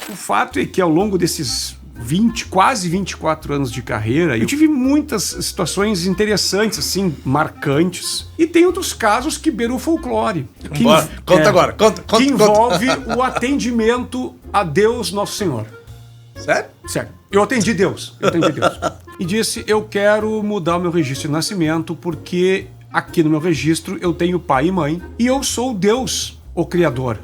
O fato é que ao longo desses quase 24 anos de carreira, eu tive muitas situações interessantes, assim, marcantes. E tem outros casos que beiram o folclore. Conta agora, conta. Que envolve o atendimento a Deus Nosso Senhor. Sério? Sério. Eu atendi Deus. E disse, eu quero mudar o meu registro de nascimento porque aqui no meu registro eu tenho pai e mãe e eu sou Deus, o Criador.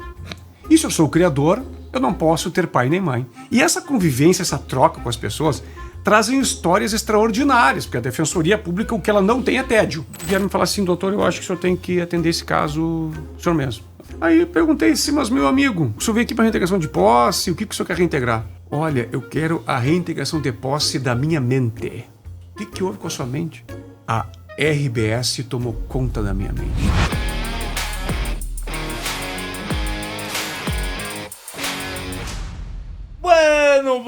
E se eu sou o Criador, eu não posso ter pai nem mãe. E essa convivência, essa troca com as pessoas, trazem histórias extraordinárias, porque a Defensoria Pública, o que ela não tem é tédio. Vieram me falar assim, doutor, eu acho que o senhor tem que atender esse caso o senhor mesmo. Aí eu perguntei assim, mas meu amigo, o senhor veio aqui para reintegração de posse, o que o senhor quer reintegrar? Olha, eu quero a reintegração de posse da minha mente. O que houve com a sua mente? A RBS tomou conta da minha mente. Bueno.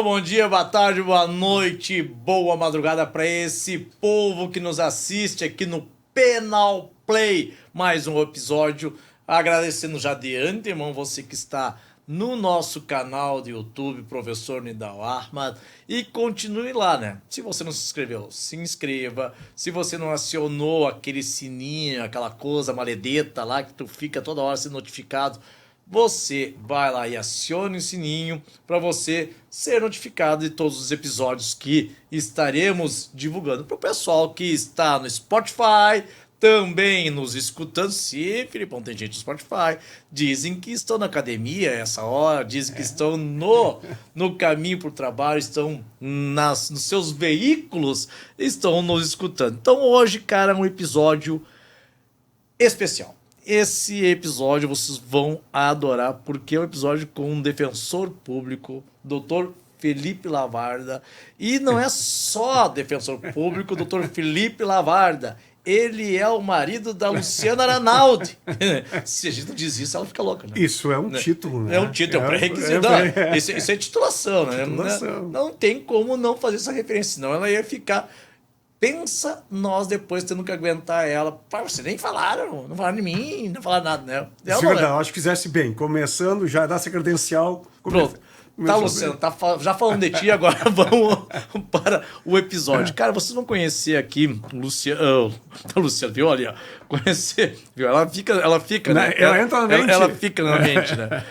Bom dia, boa tarde, boa noite, boa madrugada para esse povo que nos assiste aqui no Penal Play. Mais um episódio. Agradecendo já de antemão você que está no nosso canal de YouTube, Professor Nidal Ahmad. E continue lá, né? Se você não se inscreveu, se inscreva. Se você não acionou aquele sininho, aquela coisa maledeta lá que tu fica toda hora sendo notificado, você vai lá e acione o sininho para você ser notificado de todos os episódios que estaremos divulgando para o pessoal que está no Spotify, também nos escutando. Se, Filipão, tem gente no Spotify, dizem que estão na academia essa hora, dizem que estão no caminho para o trabalho, estão nos seus veículos, estão nos escutando. Então hoje, cara, é um episódio especial. Esse episódio vocês vão adorar, porque é um episódio com um defensor público, Dr. Felipe Lavarda. E não é só defensor público, Dr. Felipe Lavarda. Ele é o marido da Luciana Aranaldi. Se a gente não diz isso, ela fica louca, né? Isso é um título, né? É um título, é um pré-requisito. Isso é titulação, né? Não tem como não fazer essa referência, senão ela ia ficar... Pensa nós depois tendo que aguentar ela. Pá, vocês nem falaram, não falaram de mim, não falaram nada, né? Não, acho que fizesse bem. Começando, já dá essa credencial. Pronto. Tá, Luciano, já falando de ti, agora vamos para o episódio. Cara, vocês vão conhecer aqui Luciano, viu ali, ó? Conhecer, viu? Ela fica, né? Ela entra na mente. Ela fica na mente, né?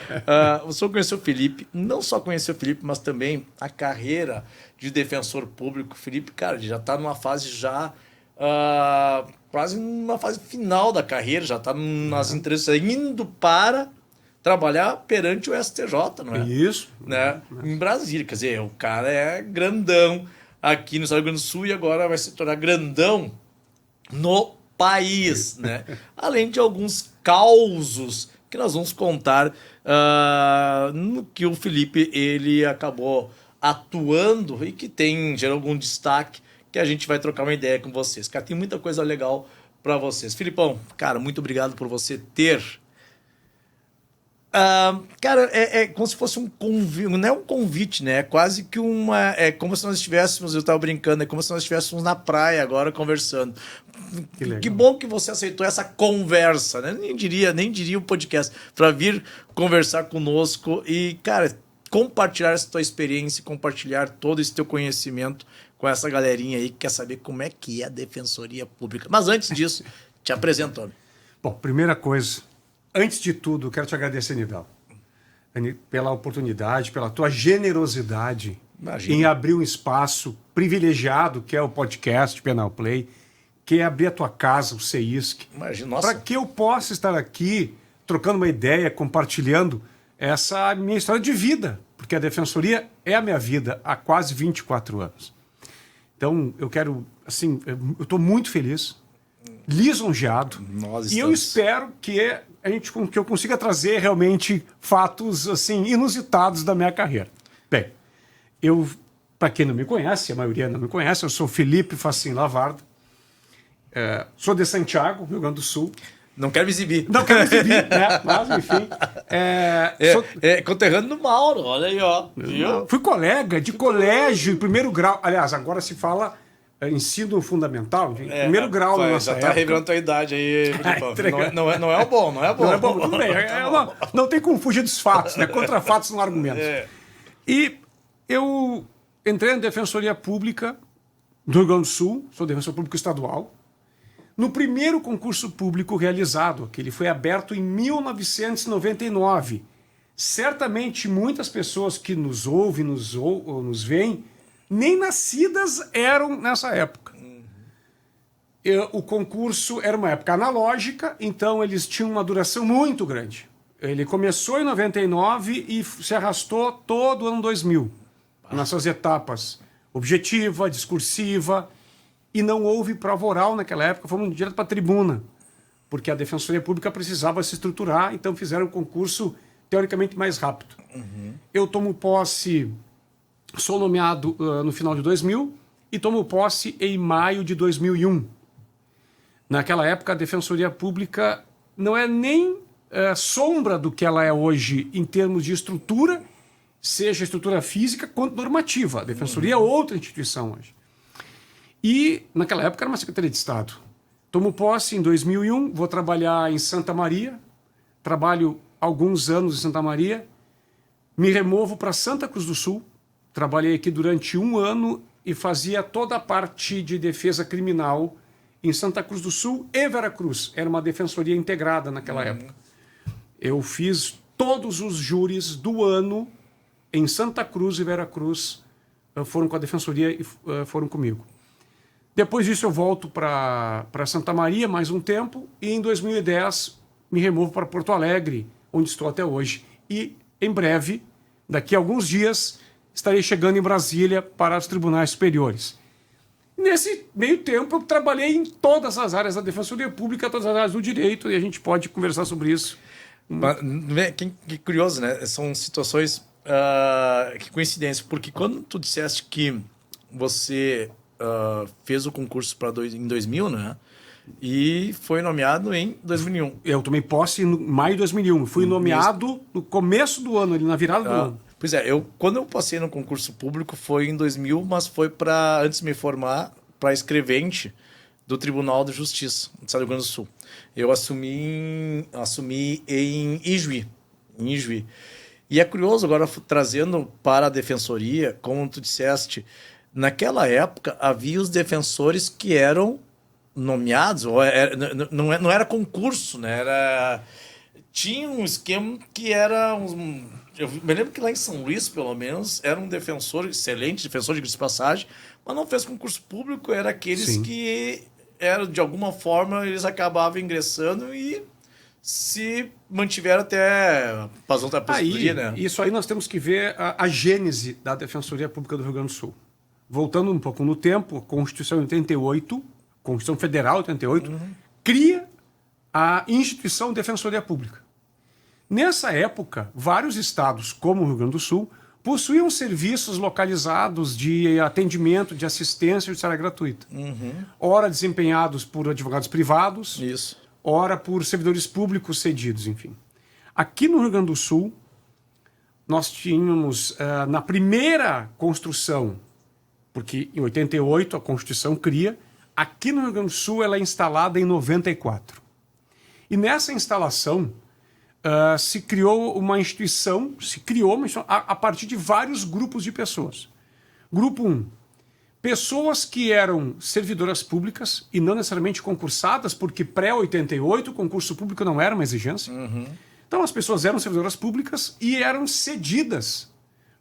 Vocês vão conhecer o Felipe, não só conhecer o Felipe, mas também a carreira de defensor público. O Felipe, cara, ele já tá numa fase quase numa fase final da carreira, já tá nas entrevistas, indo para trabalhar perante o STJ, não é? Isso. Né? Em Brasília. Quer dizer, o cara é grandão aqui no Estado do Rio Grande do Sul e agora vai se tornar grandão no país, né? Além de alguns causos que nós vamos contar no que o Felipe ele acabou atuando e que tem gerou algum destaque que a gente vai trocar uma ideia com vocês. Cara, tem muita coisa legal para vocês. Filipão, cara, muito obrigado por você ter... cara, é como se fosse um convite, não é um convite, né? É quase que é como se nós estivéssemos, eu tava brincando, é como se nós estivéssemos na praia agora conversando. Que bom que você aceitou essa conversa, né? Nem diria o podcast, para vir conversar conosco e, cara, compartilhar essa tua experiência, compartilhar todo esse teu conhecimento com essa galerinha aí que quer saber como é que é a Defensoria Pública. Mas antes disso, te apresento, homem. Bom, primeira coisa, antes de tudo, quero te agradecer, Nidal, pela oportunidade, pela tua generosidade. Imagina. Em abrir um espaço privilegiado, que é o podcast Penal Play, que é abrir a tua casa, o CEISC, para que eu possa estar aqui trocando uma ideia, compartilhando essa minha história de vida, porque a Defensoria é a minha vida há quase 24 anos. Então, eu quero, assim, eu estou muito feliz, lisonjeado, e eu espero que eu consiga trazer realmente fatos assim inusitados da minha carreira. Bem, para quem não me conhece, a maioria não me conhece, eu sou Felipe Facim Lavarda, sou de Santiago, Rio Grande do Sul. Não quero me exibir. Não quero me exibir, né? Mas, enfim. Conterrâneo do Mauro, olha aí, ó. Viu? Fui colega de colégio em primeiro grau. Aliás, agora se fala ensino fundamental, primeiro grau na nossa época. Já tá revelando a tua idade aí, Filipão. Não é o bom, não é bom. Não é bom, tudo bem. Não tem como fugir dos fatos, né? Contra fatos não há argumentos. E eu entrei na Defensoria Pública do Rio Grande do Sul, sou defensor público estadual, no primeiro concurso público realizado, que ele foi aberto em 1999. Certamente muitas pessoas que nos ouvem, nos veem, nem nascidas eram nessa época. O concurso era uma época analógica, então eles tinham uma duração muito grande. Ele começou em 99 e se arrastou todo o ano 2000, nas suas etapas objetiva, discursiva, e não houve prova oral naquela época, fomos direto para a tribuna, porque a Defensoria Pública precisava se estruturar, então fizeram um concurso teoricamente mais rápido. Eu tomo posse, sou nomeado no final de 2000 e tomo posse em maio de 2001. Naquela época, a Defensoria Pública não é nem sombra do que ela é hoje em termos de estrutura, seja estrutura física quanto normativa. A Defensoria é outra instituição hoje. E naquela época era uma Secretaria de Estado. Tomo posse em 2001, vou trabalhar em Santa Maria, trabalho alguns anos em Santa Maria, me removo para Santa Cruz do Sul, trabalhei aqui durante 1 ano e fazia toda a parte de defesa criminal em Santa Cruz do Sul e Veracruz. Era uma defensoria integrada naquela época. Eu fiz todos os júris do ano em Santa Cruz e Veracruz, foram com a defensoria e foram comigo. Depois disso eu volto para Santa Maria mais um tempo e em 2010 me removo para Porto Alegre, onde estou até hoje. E em breve, daqui a alguns dias, estarei chegando em Brasília para os tribunais superiores. Nesse meio tempo eu trabalhei em todas as áreas da Defensoria Pública, todas as áreas do direito, e a gente pode conversar sobre isso. Que curioso, né? São situações, que coincidência, porque quando tu disseste que você fez o concurso em 2000, né? E foi nomeado em 2001. Eu tomei posse em maio de 2001. Fui nomeado no começo do ano, ali na virada do ano. Pois é, quando eu passei no concurso público foi em 2000, mas foi antes de me formar, para escrevente do Tribunal de Justiça do Estado do Rio Grande do Sul. Eu assumi em Ijuí. E é curioso agora, trazendo para a defensoria, como tu disseste, naquela época havia os defensores que eram nomeados, não era concurso, né? Tinha um esquema que era eu me lembro que lá em São Luís, pelo menos, era um defensor, excelente defensor de passagem, mas não fez concurso público, era aqueles Sim. que eram, de alguma forma, eles acabavam ingressando e se mantiveram até passou outra aposentadoria, né? Isso aí nós temos que ver a gênese da Defensoria Pública do Rio Grande do Sul. Voltando um pouco no tempo, a Constituição de 88, Constituição Federal de 88, cria a instituição Defensoria Pública. Nessa época, vários estados, como o Rio Grande do Sul, possuíam serviços localizados de atendimento, de assistência judiciária gratuita. Ora desempenhados por advogados privados, ora por servidores públicos cedidos, enfim. Aqui no Rio Grande do Sul, nós tínhamos, na primeira construção, porque em 88 a Constituição cria, aqui no Rio Grande do Sul ela é instalada em 94. E nessa instalação se criou uma instituição, a partir de vários grupos de pessoas. Grupo 1, pessoas que eram servidoras públicas e não necessariamente concursadas, porque pré-88 o concurso público não era uma exigência. Então as pessoas eram servidoras públicas e eram cedidas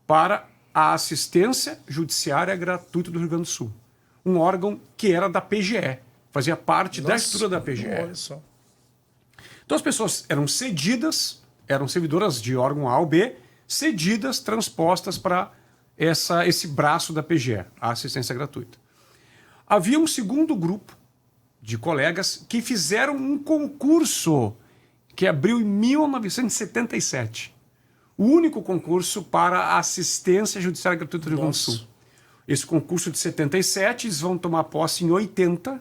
para a assistência judiciária gratuita do Rio Grande do Sul. Um órgão que era da PGE, fazia parte da estrutura da PGE. Olha só. Então as pessoas eram cedidas, eram servidoras de órgão A ou B, cedidas, transpostas para esse braço da PGE, a assistência gratuita. Havia um segundo grupo de colegas que fizeram um concurso que abriu em 1977. O único concurso para a assistência judiciária gratuita do Rio Grande do Sul. Esse concurso de 77, eles vão tomar posse em 80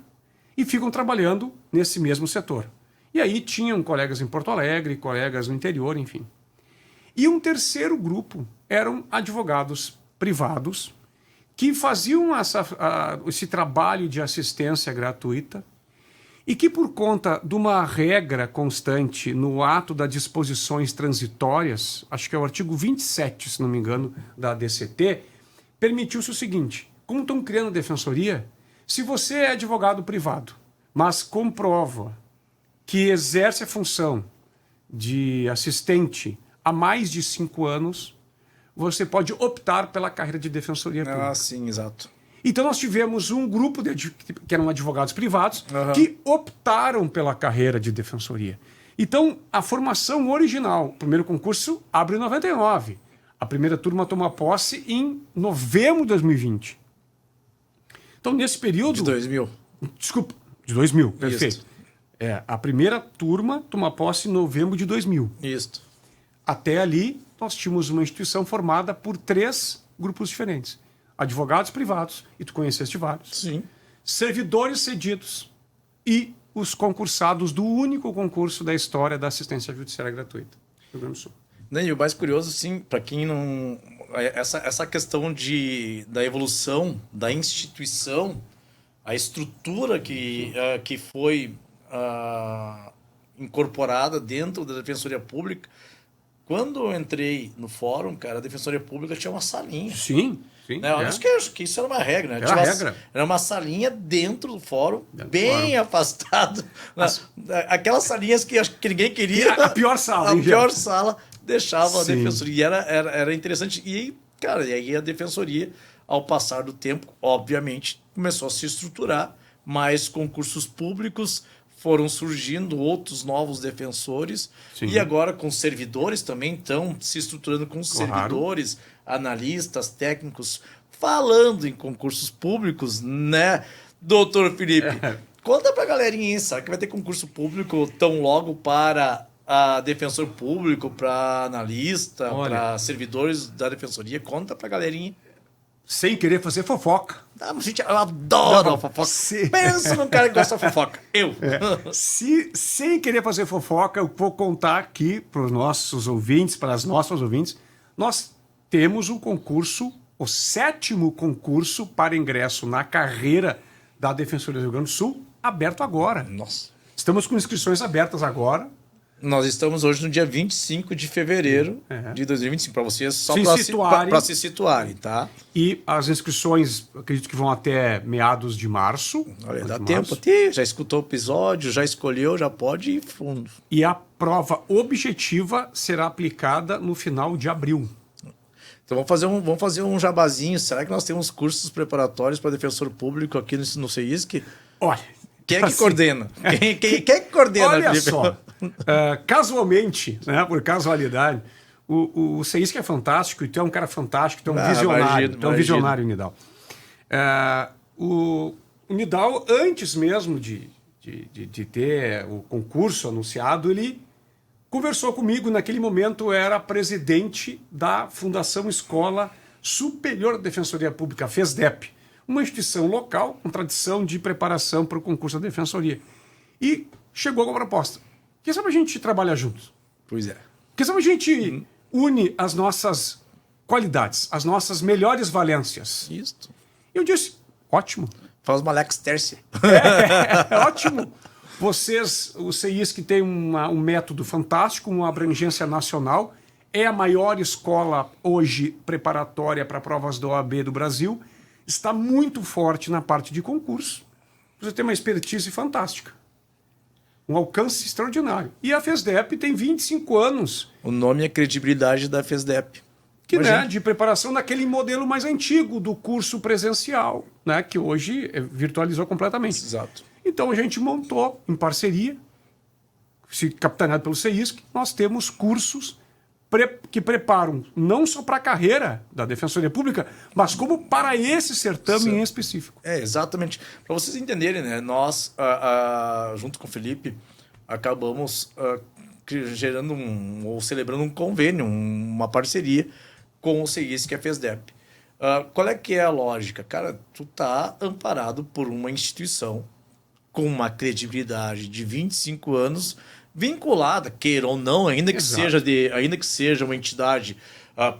e ficam trabalhando nesse mesmo setor. E aí tinham colegas em Porto Alegre, colegas no interior, enfim. E um terceiro grupo eram advogados privados que faziam esse trabalho de assistência gratuita e que, por conta de uma regra constante no ato das disposições transitórias, acho que é o artigo 27, se não me engano, da DCT, permitiu-se o seguinte: como estão criando defensoria, se você é advogado privado, mas comprova que exerce a função de assistente há mais de 5 anos, você pode optar pela carreira de defensoria pública. Ah, sim, exato. Então nós tivemos um grupo que eram advogados privados que optaram pela carreira de defensoria. Então a formação original, o primeiro concurso abre em 99. A primeira turma toma posse em novembro de 2020. Então nesse período... De 2000. Desculpa, de 2000, perfeito. A primeira turma toma posse em novembro de 2000. Isso. Até ali, nós tínhamos uma instituição formada por 3 grupos diferentes. Advogados privados, e tu conheceste vários. Sim. Servidores cedidos e os concursados do único concurso da história da assistência judiciária gratuita do Rio Grande do Sul. E o mais curioso, sim, para quem não... Essa questão da evolução da instituição, a estrutura que foi incorporada dentro da Defensoria Pública. Quando eu entrei no fórum, cara, a Defensoria Pública tinha uma salinha. Sim, sim. Né? Acho que isso era uma regra. Né? Era regra. Era uma salinha dentro do fórum, bem afastado. Aquelas salinhas que acho que ninguém queria. A pior sala. A pior sala deixava Sim. a Defensoria. E era interessante. E, cara, e aí a Defensoria, ao passar do tempo, obviamente, começou a se estruturar. Mais concursos públicos foram surgindo, outros novos defensores. Sim. E agora com servidores também estão se estruturando com servidores, analistas, técnicos, falando em concursos públicos, né, doutor Felipe? Conta pra galerinha aí, sabe que vai ter concurso público tão logo para defensor público, para analista, para servidores da defensoria? Conta pra galerinha. Sem querer fazer fofoca. Mas, gente, eu adoro a fofoca. Pensa num cara que gosta de fofoca. Eu. Sem querer fazer fofoca, eu vou contar aqui para os nossos ouvintes, para as nossas ouvintes, nós temos um concurso, o 7º concurso para ingresso na carreira da Defensoria do Rio Grande do Sul, aberto agora. Nossa. Estamos com inscrições abertas agora. Nós estamos hoje no dia 25 de fevereiro de 2025, para vocês só para se situarem, tá? E as inscrições, acredito que vão até meados de março. Olha, dá tempo. Já escutou o episódio, já escolheu, já pode ir fundo. E a prova objetiva será aplicada no final de abril. Então vamos fazer um jabazinho. Será que nós temos cursos preparatórios para defensor público aqui no CEISC? Olha... Quem é que coordena? Quem é que coordena? Olha só, casualmente, né, por casualidade, o CEISC é fantástico, e tu é um cara fantástico, tu é um visionário, tu é um visionário, Nidal. O Nidal, antes mesmo de ter o concurso anunciado, ele conversou comigo, naquele momento era presidente da Fundação Escola Superior da Defensoria Pública, a FESDEP, uma instituição local com tradição de preparação para o concurso da defensoria. E chegou com a proposta. Quem sabe a gente trabalha juntos? Pois é. Quem sabe a gente une as nossas qualidades, as nossas melhores valências? Isso. Eu disse, ótimo. Faz uma Lex Tercia. Ótimo. Vocês, o CEISC tem um método fantástico, uma abrangência nacional, é a maior escola hoje preparatória para provas da OAB do Brasil, está muito forte na parte de concurso. Você tem uma expertise fantástica. Um alcance extraordinário. E a FESDEP tem 25 anos. O nome e a credibilidade da FESDEP. Que, né, de preparação naquele modelo mais antigo do curso presencial, né, que hoje virtualizou completamente. Exato. Então a gente montou, em parceria, capitaneado pelo CEISC, nós temos cursos que preparam não só para a carreira da Defensoria Pública, mas como para esse certame em específico. Exatamente. Para vocês entenderem, né, nós, junto com o Felipe, acabamos gerando ou celebrando um convênio, uma parceria com o CEISC, que é a FESDEP. Qual é que é a lógica? Cara, tu tá amparado por uma instituição com uma credibilidade de 25 anos, vinculada, queira ou não, ainda que seja uma entidade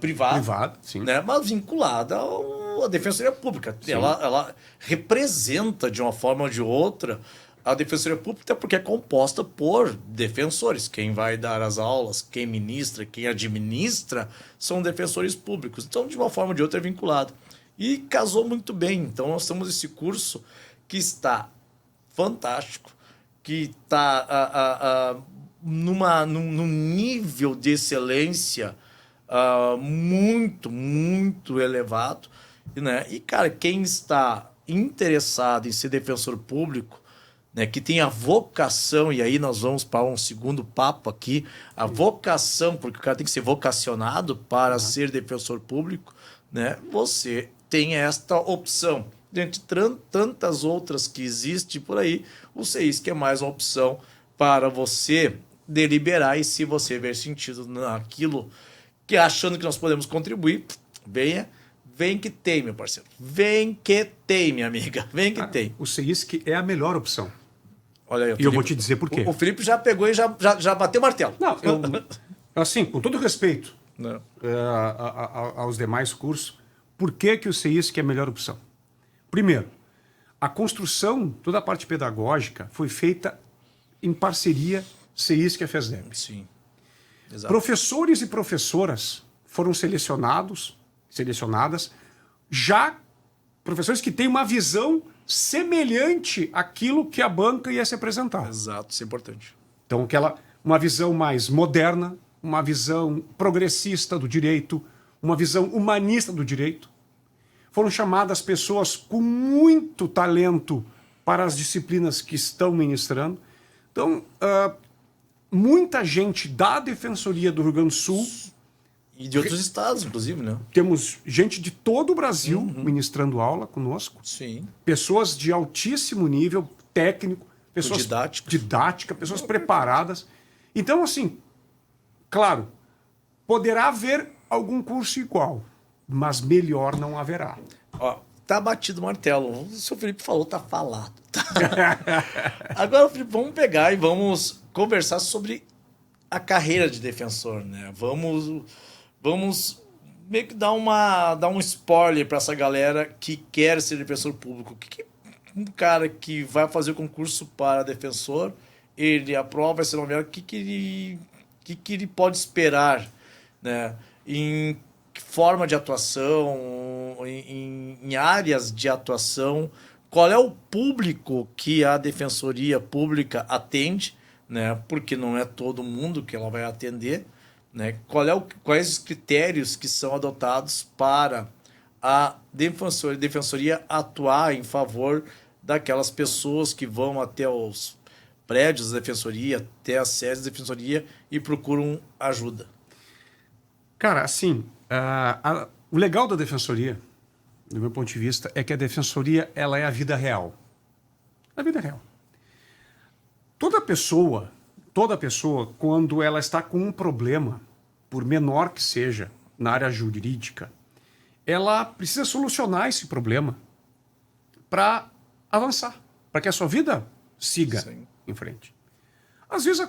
privada, sim. né, mas vinculada a a Defensoria Pública. Ela representa, de uma forma ou de outra, a Defensoria Pública, porque é composta por defensores. Quem vai dar as aulas, quem ministra, quem administra, são defensores públicos. Então, de uma forma ou de outra, é vinculado. E casou muito bem. Então, nós temos esse curso que está fantástico, que está num nível de excelência muito, muito elevado. Né? E, cara, quem está interessado em ser defensor público, né, que tem a vocação, e aí nós vamos para um segundo papo aqui, a vocação, porque o cara tem que ser vocacionado para ser defensor público, né, você tem esta opção. Dentre tantas outras que existem por aí, o CEISC é mais uma opção para você deliberar, e se você ver sentido naquilo, que achando que nós podemos contribuir, vem que tem, meu parceiro. Vem que tem, minha amiga. Vem que tem. O CEISC é a melhor opção. Olha aí, e eu vou te dizer por quê. O Felipe já pegou e já bateu o martelo. Não, assim, com todo respeito aos demais cursos, por que o CEISC é a melhor opção? Primeiro, a construção, toda a parte pedagógica, foi feita em parceria CEISC e a FESDEP. Sim, exato. Professores e professoras foram selecionadas, já professores que têm uma visão semelhante àquilo que a banca ia se apresentar. Exato, isso é importante. Então, uma visão mais moderna, uma visão progressista do direito, uma visão humanista do direito. Foram chamadas pessoas com muito talento para as disciplinas que estão ministrando. Então, muita gente da Defensoria do Rio Grande do Sul... E de outros estados, inclusive, né? Temos gente de todo o Brasil ministrando aula conosco. Sim. Pessoas de altíssimo nível técnico, pessoas didática, pessoas preparadas. Então, assim, claro, poderá haver algum curso igual, mas melhor não haverá. Ó, tá batido o martelo. O seu Felipe falou, tá falado. Agora, Felipe, vamos pegar e vamos conversar sobre a carreira de defensor, né? Vamos meio que dar um spoiler para essa galera que quer ser defensor público. O que um cara que vai fazer o concurso para defensor, ele aprova, vai ser nomeado, o que ele pode esperar, né? Em forma de atuação, em áreas de atuação, qual é o público que a Defensoria Pública atende, né? Porque não é todo mundo que ela vai atender, né? Quais os critérios que são adotados para a defensoria atuar em favor daquelas pessoas que vão até os prédios da defensoria, até as sedes da defensoria e procuram ajuda? Cara, assim, o legal da defensoria, do meu ponto de vista, é que a defensoria ela é a vida real. A vida real. Toda pessoa, quando ela está com um problema, por menor que seja, na área jurídica, ela precisa solucionar esse problema para avançar, para que a sua vida siga em frente. Às vezes,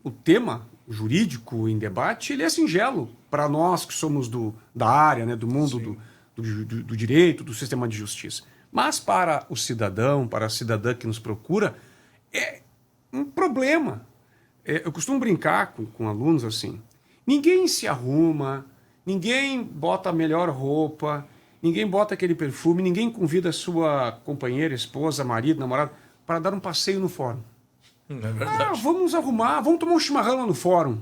o tema jurídico em debate ele é singelo para nós que somos da área, né, do mundo do direito, do sistema de justiça. Mas para o cidadão, para a cidadã que nos procura, é um problema. Eu costumo brincar com alunos assim, ninguém se arruma, ninguém bota a melhor roupa, ninguém bota aquele perfume, ninguém convida a sua companheira, esposa, marido, namorado para dar um passeio no fórum. É verdade. Vamos nos arrumar, vamos tomar um chimarrão lá no fórum.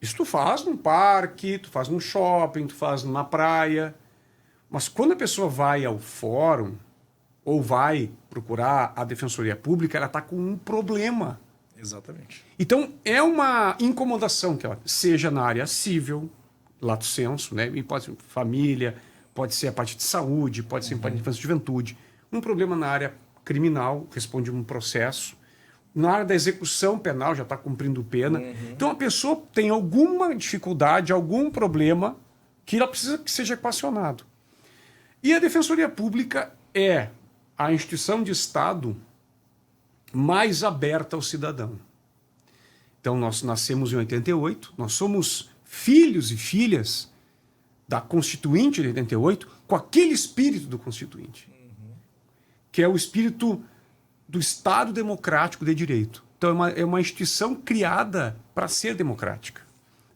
Isso tu faz num parque, tu faz num shopping, tu faz numa praia. Mas quando a pessoa vai ao fórum ou vai procurar a Defensoria Pública, ela está com um problema. Exatamente. Então, é uma incomodação que ela, seja na área civil, lato sensu, né? E pode ser família, pode ser a parte de saúde, pode ser a parte de infância e juventude. Um problema na área criminal, responde um processo. Na área da execução penal, já está cumprindo pena. Então, a pessoa tem alguma dificuldade, algum problema que ela precisa que seja equacionado. E a Defensoria Pública é a instituição de Estado mais aberta ao cidadão. Então, nós nascemos em 88, nós somos filhos e filhas da Constituinte de 88 com aquele espírito do Constituinte, que é o espírito do Estado democrático de direito. Então é uma instituição criada para ser democrática,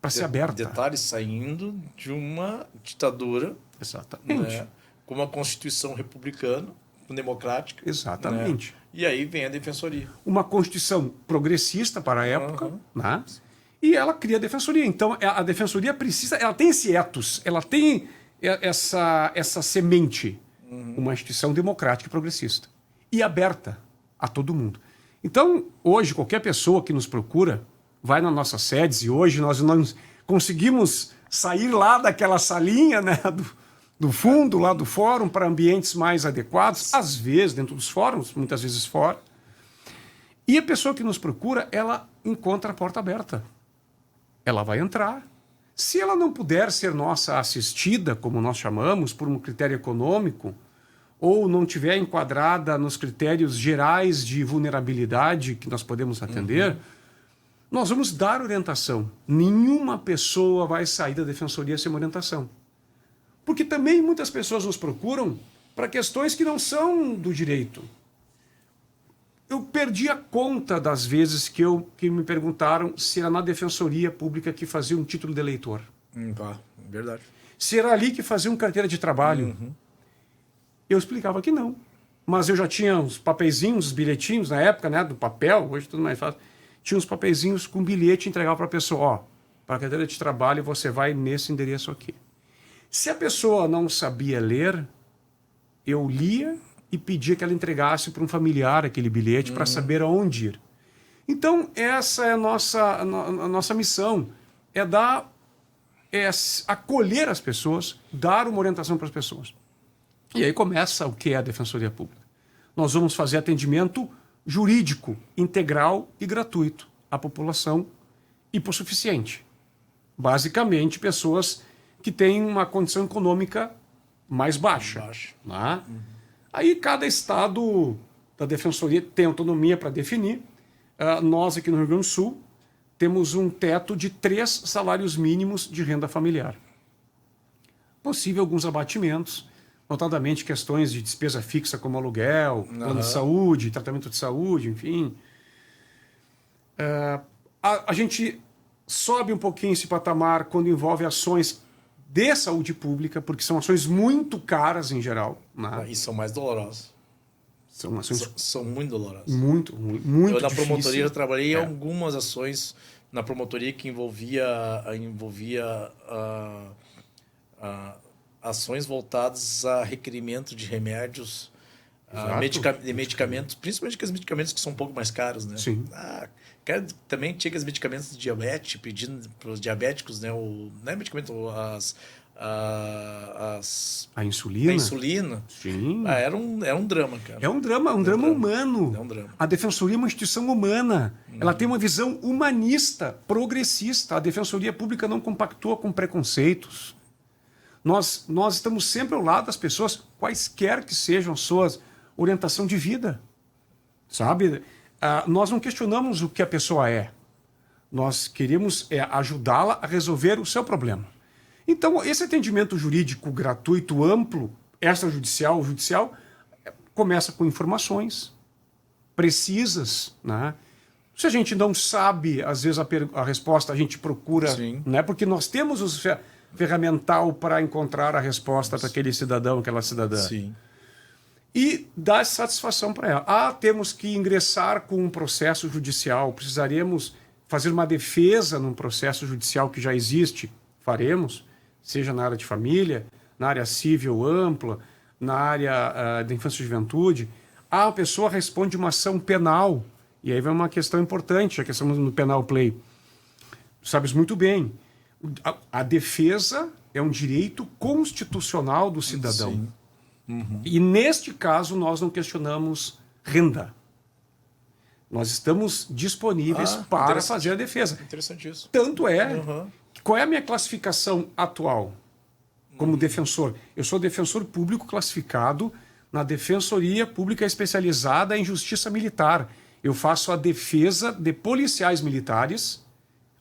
para ser aberta. Detalhes saindo de uma ditadura. Exatamente. Né, com uma Constituição republicana, democrática. Exatamente. Né, e aí vem a Defensoria. Uma Constituição progressista para a época, né? E ela cria a Defensoria. Então, a Defensoria precisa... Ela tem esse ethos, ela tem essa semente. Uma instituição democrática e progressista. E aberta a todo mundo. Então, hoje, qualquer pessoa que nos procura vai nas nossas sedes, e hoje nós não conseguimos sair lá daquela salinha, né, do fundo, lá do fórum, para ambientes mais adequados, às vezes dentro dos fóruns, muitas vezes fora. E a pessoa que nos procura, ela encontra a porta aberta. Ela vai entrar. Se ela não puder ser nossa assistida, como nós chamamos, por um critério econômico, ou não tiver enquadrada nos critérios gerais de vulnerabilidade que nós podemos atender, nós vamos dar orientação. Nenhuma pessoa vai sair da Defensoria sem uma orientação. Porque também muitas pessoas nos procuram para questões que não são do direito. Eu perdi a conta das vezes que me perguntaram se era na Defensoria Pública que fazia um título de eleitor. Verdade. Se era ali que fazia uma carteira de trabalho. Eu explicava que não. Mas eu já tinha uns papeizinhos, os bilhetinhos, na época, né, do papel, hoje tudo mais fácil. Tinha uns papeizinhos com bilhete e entregava para a pessoa. Ó, para a carteira de trabalho você vai nesse endereço aqui. Se a pessoa não sabia ler, eu lia e pedia que ela entregasse para um familiar aquele bilhete para saber aonde ir. Então, essa é a nossa missão. É acolher as pessoas, dar uma orientação para as pessoas. E aí começa o que é a Defensoria Pública. Nós vamos fazer atendimento jurídico, integral e gratuito à população hipossuficiente. Basicamente, pessoas que têm uma condição econômica mais baixa. Né? Aí cada estado da Defensoria tem autonomia para definir. Nós aqui no Rio Grande do Sul temos um teto de 3 salários mínimos de renda familiar. Possível alguns abatimentos, notadamente questões de despesa fixa como aluguel, plano de saúde, tratamento de saúde, enfim. A gente sobe um pouquinho esse patamar quando envolve ações de saúde pública, porque são ações muito caras em geral. Né? E são mais dolorosas. São ações... São muito dolorosas. Muito eu na promotoria eu trabalhei em algumas ações na promotoria que envolvia ações voltadas a requerimento de remédios, de medicamentos, principalmente aqueles medicamentos que são um pouco mais caros, né? Sim. Também tinha aqueles medicamentos de diabetes, pedindo para os diabéticos, né? Não é medicamento, a insulina. A insulina. Sim. Era um drama, cara. É um drama humano. É um drama. A Defensoria é uma instituição humana. Ela tem uma visão humanista, progressista. A Defensoria Pública não compactua com preconceitos. Nós estamos sempre ao lado das pessoas, quaisquer que sejam suas orientação de vida. Sabe? Nós não questionamos o que a pessoa é. Nós queremos ajudá-la a resolver o seu problema. Então, esse atendimento jurídico gratuito, amplo, extrajudicial, judicial, começa com informações precisas. Né? Se a gente não sabe, às vezes, a resposta, a gente procura, né? Porque nós temos os ferramental para encontrar a resposta para aquele cidadão, aquela cidadã. Sim. E dar satisfação para ela. Temos que ingressar com um processo judicial, precisaremos fazer uma defesa num processo judicial que já existe, faremos, seja na área de família, na área civil ampla, na área da infância e juventude. A pessoa responde uma ação penal, e aí vem uma questão importante, já que estamos no penal play. Tu sabes muito bem, a defesa é um direito constitucional do cidadão. Sim. E neste caso nós não questionamos renda. Nós estamos disponíveis para fazer a defesa. Interessante isso. Tanto qual é a minha classificação atual como defensor? Eu sou defensor público classificado na Defensoria Pública Especializada em Justiça Militar. Eu faço a defesa de policiais militares,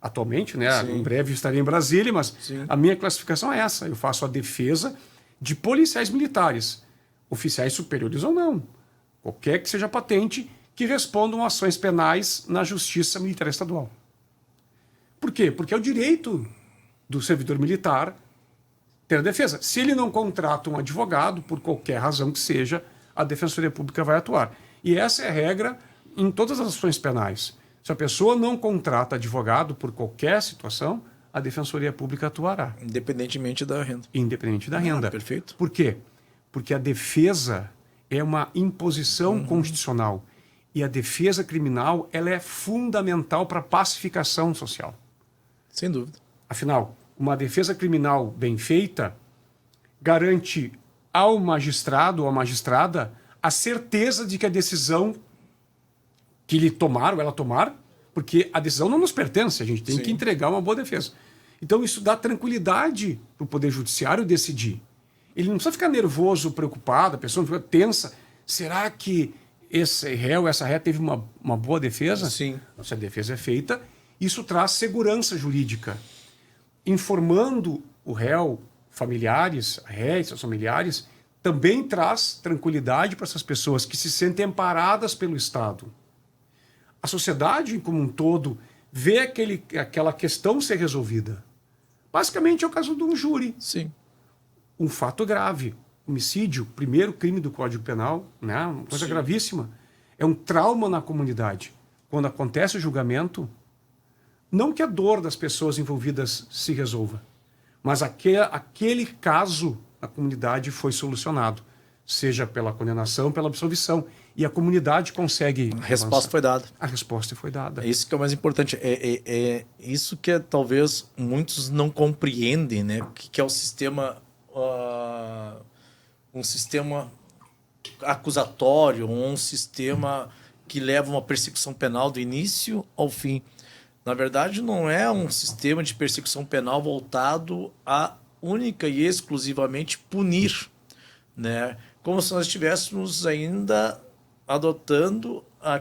atualmente, né? Em breve estarei em Brasília, mas a minha classificação é essa. Eu faço a defesa de policiais militares, oficiais superiores ou não, qualquer que seja a patente, que respondam a ações penais na Justiça Militar Estadual. Por quê? Porque é o direito do servidor militar ter a defesa. Se ele não contrata um advogado, por qualquer razão que seja, a Defensoria Pública vai atuar. E essa é a regra em todas as ações penais. Se a pessoa não contrata advogado por qualquer situação, a Defensoria Pública atuará. Independentemente da renda. Independente da renda. Perfeito. Por quê? Porque a defesa é uma imposição constitucional. E a defesa criminal ela é fundamental para a pacificação social. Sem dúvida. Afinal, uma defesa criminal bem feita garante ao magistrado ou à magistrada a certeza de que a decisão que ele tomar ou ela tomar, porque a decisão não nos pertence, a gente tem que entregar uma boa defesa. Então isso dá tranquilidade para o Poder Judiciário decidir. Ele não precisa ficar nervoso, preocupado, a pessoa fica tensa. Será que esse réu, essa réu teve uma boa defesa? Sim. Se a defesa é feita, isso traz segurança jurídica. Informando o réu, familiares, a réu e seus familiares, também traz tranquilidade para essas pessoas que se sentem amparadas pelo Estado. A sociedade, como um todo, vê aquela questão ser resolvida. Basicamente é o caso de um júri. Sim. Um fato grave. Homicídio, primeiro crime do Código Penal, né? Uma coisa gravíssima. É um trauma na comunidade. Quando acontece o julgamento, não que a dor das pessoas envolvidas se resolva, mas aquele caso na comunidade foi solucionado, seja pela condenação, pela absolvição. E a comunidade consegue... A resposta foi dada. A resposta foi dada. É isso que é o mais importante. É isso que talvez muitos não compreendem, né? O que é o sistema... um sistema acusatório, um sistema que leva uma persecução penal do início ao fim. Na verdade, não é um sistema de persecução penal voltado a única e exclusivamente punir, né? Como se nós estivéssemos ainda adotando a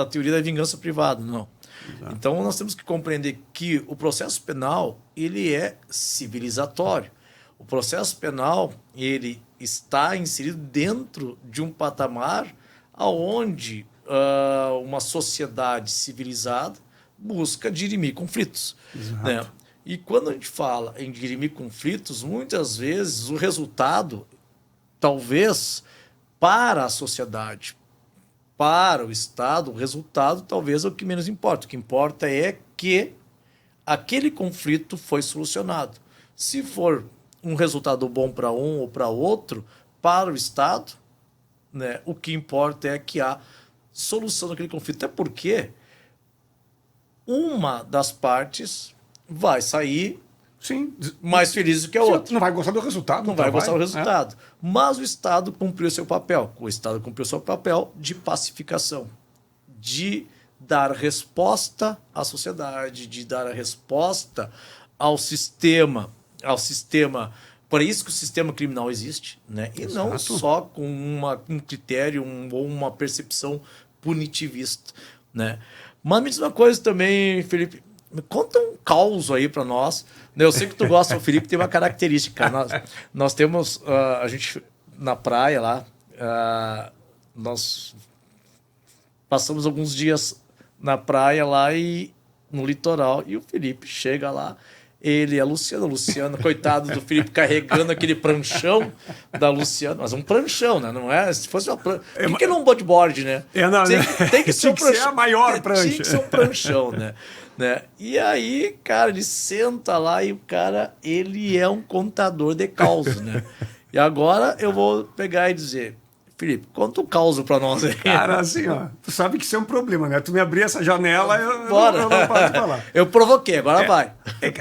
teoria da vingança privada, não. Exato. Então, nós temos que compreender que o processo penal ele é civilizatório. O processo penal ele está inserido dentro de um patamar onde uma sociedade civilizada busca dirimir conflitos. Né? E quando a gente fala em dirimir conflitos, muitas vezes o resultado, talvez para a sociedade, para o Estado, o resultado talvez é o que menos importa. O que importa é que aquele conflito foi solucionado. Se for um resultado bom para um ou para outro, para o Estado, né, o que importa é que há solução daquele conflito. Até porque uma das partes vai sair mais feliz do que a outra. Não vai gostar do resultado. Não vai gostar do resultado. Mas o Estado cumpriu seu papel. O Estado cumpriu seu papel de pacificação, de dar resposta à sociedade, de dar a resposta ao sistema. Por isso que o sistema criminal existe, né? E não só com um critério ou uma percepção punitivista, né? Mas me diz uma coisa também, Felipe. Me conta um caos aí para nós. Eu sei que tu gosta, o Felipe tem uma característica. Nós temos, a gente na praia lá, nós passamos alguns dias na praia lá e no litoral, e o Felipe chega lá, ele e a Luciana, coitado do Felipe, carregando aquele pranchão da Luciana, mas um pranchão, né? Não é? Se fosse uma prancha. Por que não um bodyboard, né? Tem que ser um pranchão. Ser a maior prancha. Tinha que ser um pranchão, né? E aí, cara, ele senta lá e o cara, ele é um contador de causos, né? E agora eu vou pegar e dizer, Felipe, conta um caos pra nós aí. Cara, assim, ó, tu sabe que isso é um problema, né? Tu me abrir essa janela, eu não paro de falar. Eu provoquei, agora vai.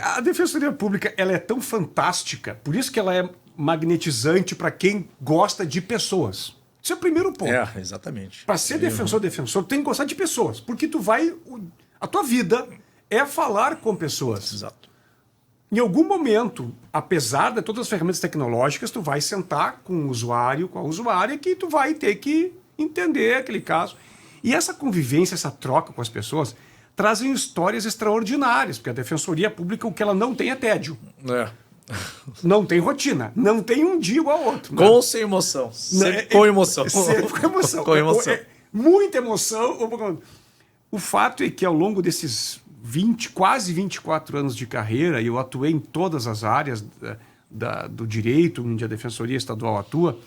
A Defensoria Pública, ela é tão fantástica, por isso que ela é magnetizante para quem gosta de pessoas. Isso é o primeiro ponto. Exatamente. Para ser defensor, tem que gostar de pessoas, porque a tua vida é falar com pessoas. Exato. Em algum momento, apesar de todas as ferramentas tecnológicas, tu vai sentar com o usuário, com a usuária, que tu vai ter que entender aquele caso. E essa convivência, essa troca com as pessoas, trazem histórias extraordinárias, porque a Defensoria Pública, o que ela não tem é tédio. Não tem rotina. Não tem um dia igual ao outro. Com ou sem emoção? Com emoção. Sempre com emoção. Com emoção. Muita emoção. O fato é que ao longo desses quase 24 anos de carreira, eu atuei em todas as áreas do direito, onde a Defensoria Estadual atua,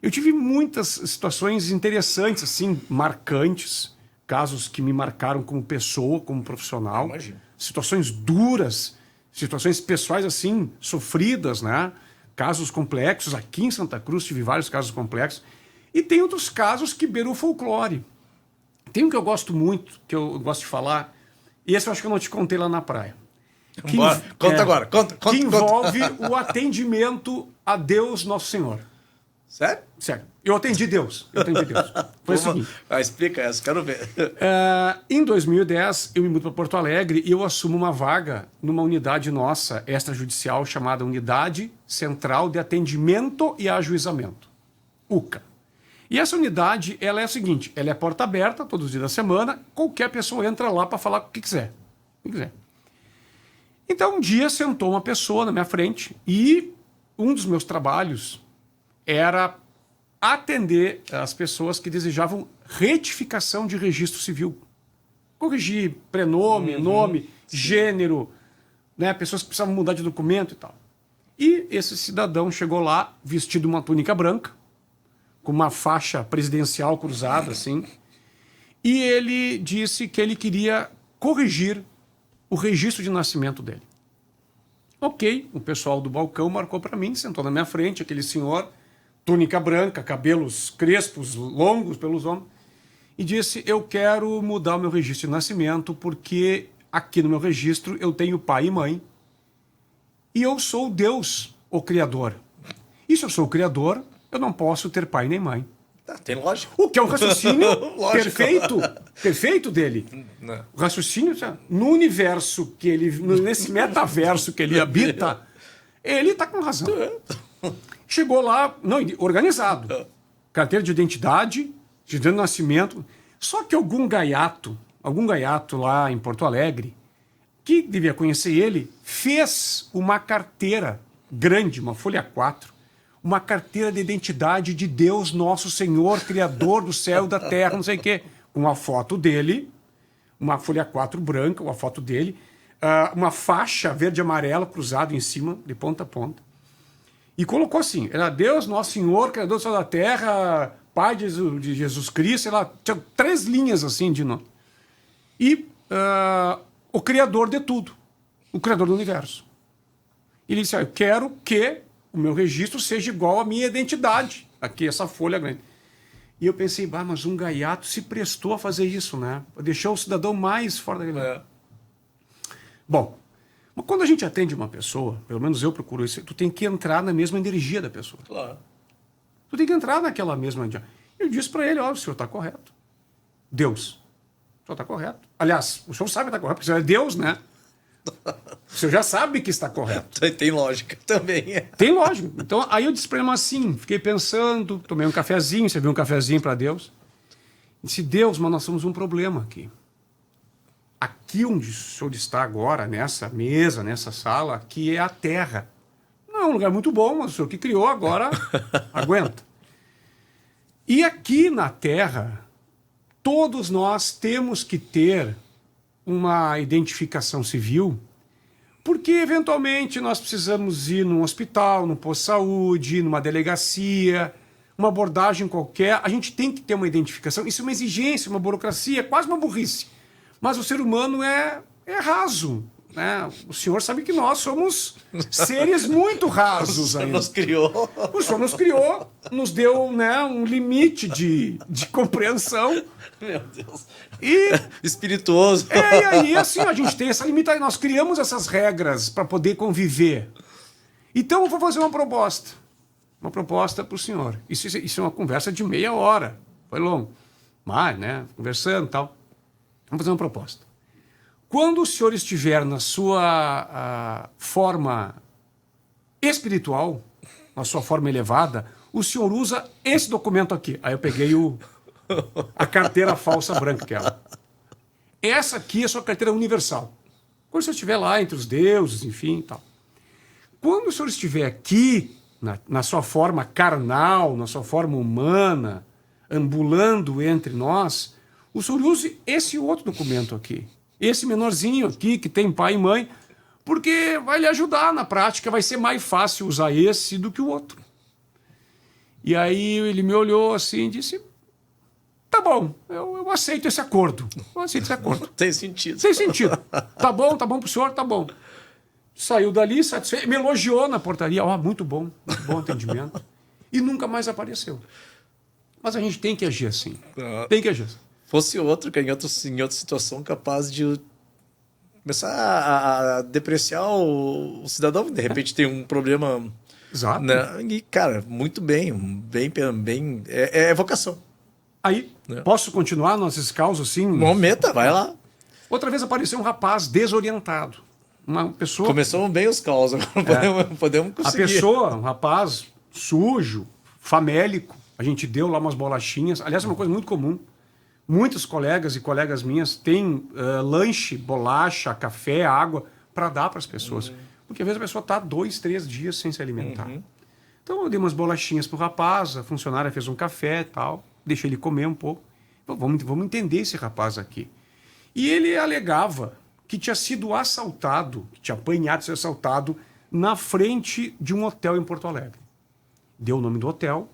eu tive muitas situações interessantes, assim, marcantes, casos que me marcaram como pessoa, como profissional, Imagino. situações duras, situações pessoais, assim, sofridas, né? Casos complexos. Aqui em Santa Cruz tive vários casos complexos. E tem outros casos que beiram o folclore. Tem um que eu gosto muito, que eu gosto de falar, e esse eu acho que eu não te contei lá na praia. Conta agora. Conta. Que envolve o atendimento a Deus Nosso Senhor. Sério? Sério. Eu atendi Deus. Foi o seguinte. Explica essa, quero ver. Em 2010, eu me mudo para Porto Alegre e eu assumo uma vaga numa unidade nossa, extrajudicial, chamada Unidade Central de Atendimento e Ajuizamento, UCA. E essa unidade, ela é a seguinte, ela é porta aberta, todos os dias da semana, qualquer pessoa entra lá para falar o que quiser. Então, um dia sentou uma pessoa na minha frente e um dos meus trabalhos era atender as pessoas que desejavam retificação de registro civil. Corrigir prenome, nome, gênero, né? Pessoas que precisavam mudar de documento e tal. E esse cidadão chegou lá vestido uma túnica branca, com uma faixa presidencial cruzada, assim, e ele disse que ele queria corrigir o registro de nascimento dele. Ok, o pessoal do balcão marcou para mim, sentou na minha frente, aquele senhor, túnica branca, cabelos crespos, longos pelos ombros, e disse, eu quero mudar o meu registro de nascimento porque aqui no meu registro eu tenho pai e mãe e eu sou Deus, o Criador. E se eu sou o Criador, eu não posso ter pai nem mãe. Tem lógica. O que é um raciocínio perfeito dele. Não. O raciocínio, no universo que ele, nesse metaverso que ele habita, ele está com razão. Chegou lá, organizado. Carteira de identidade, de nascimento. Só que algum gaiato lá em Porto Alegre, que devia conhecer ele, fez uma carteira grande, uma folha 4, uma carteira de identidade de Deus Nosso Senhor, Criador do céu e da terra, não sei o quê, com a foto dele, uma folha 4 branca, uma foto dele, uma faixa verde e amarela cruzada em cima, de ponta a ponta. E colocou assim, era Deus Nosso Senhor, Criador do céu e da terra, Pai de Jesus Cristo, sei lá, tinha 3 linhas assim de nome. E o Criador de tudo, o Criador do universo. Ele disse, eu quero que o meu registro seja igual à minha identidade. Aqui, essa folha grande. E eu pensei, mas um gaiato se prestou a fazer isso, né? Deixou o cidadão mais fora daquele. Bom, mas quando a gente atende uma pessoa, pelo menos eu procuro isso, tu tem que entrar na mesma energia da pessoa. Claro. Tu tem que entrar naquela mesma energia. Eu disse para ele, o senhor está correto. Deus, o senhor está correto. Aliás, o senhor sabe que está correto, porque o senhor é Deus, né? O senhor já sabe que está correto. Tem lógica também. Tem lógica. Então, aí eu disse para ele assim, fiquei pensando, tomei um cafezinho, serviu um cafezinho para Deus. Disse, Deus, mas nós temos um problema aqui. Aqui onde o senhor está agora, nessa mesa, nessa sala, aqui é a terra. Não é um lugar muito bom, mas o senhor que criou agora aguenta. E aqui na terra, todos nós temos que ter uma identificação civil, porque eventualmente nós precisamos ir num hospital, num posto de saúde, numa delegacia, uma abordagem qualquer, a gente tem que ter uma identificação. Isso é uma exigência, uma burocracia, quase uma burrice. Mas o ser humano é raso, né? O senhor sabe que nós somos seres muito rasos ainda. O senhor nos criou, nos deu, né, um limite de compreensão. Meu Deus. E espirituoso. E aí, assim, a gente tem essa limitação. Nós criamos essas regras para poder conviver. Então, eu vou fazer uma proposta. Uma proposta para o senhor. Isso é uma conversa de meia hora. Foi longo. Mas, né, conversando e tal. Vamos fazer uma proposta. Quando o senhor estiver na sua forma espiritual, na sua forma elevada, o senhor usa esse documento aqui. Aí eu peguei a carteira falsa branca, aquela. essa aqui é a sua carteira universal. Quando você estiver lá entre os deuses, enfim, tal. Quando o senhor estiver aqui, na sua forma carnal, na sua forma humana, ambulando entre nós, o senhor use esse outro documento aqui. Esse menorzinho aqui, que tem pai e mãe, porque vai lhe ajudar na prática, vai ser mais fácil usar esse do que o outro. E aí ele me olhou assim e disse, tá bom, eu aceito esse acordo. Eu aceito esse acordo. Tem sentido. Tem sentido. Tá bom pro senhor, tá bom. Saiu dali, satisfeito, me elogiou na portaria, muito bom atendimento. E nunca mais apareceu. Mas a gente tem que agir assim. Tem que agir assim. Fosse outro, que em outra situação, capaz de começar a depreciar o cidadão, de repente tem um problema. Exato. Né? E, cara, muito bem. É vocação. Aí, posso continuar nesses causos assim? Momenta, vai lá. Outra vez apareceu um rapaz desorientado. Uma pessoa. Começamos bem os caos, agora podemos conseguir. A pessoa, um rapaz sujo, famélico, a gente deu lá umas bolachinhas. Aliás, é uma coisa muito comum. Muitos colegas e colegas minhas têm lanche, bolacha, café, água para dar para as pessoas. Porque às vezes a pessoa está 2, 3 dias sem se alimentar. Então eu dei umas bolachinhas pro rapaz, a funcionária fez um café e tal, deixei ele comer um pouco. Vamos entender esse rapaz aqui. E ele alegava que tinha sido assaltado, que tinha apanhado, sido assaltado na frente de um hotel em Porto Alegre. Deu o nome do hotel.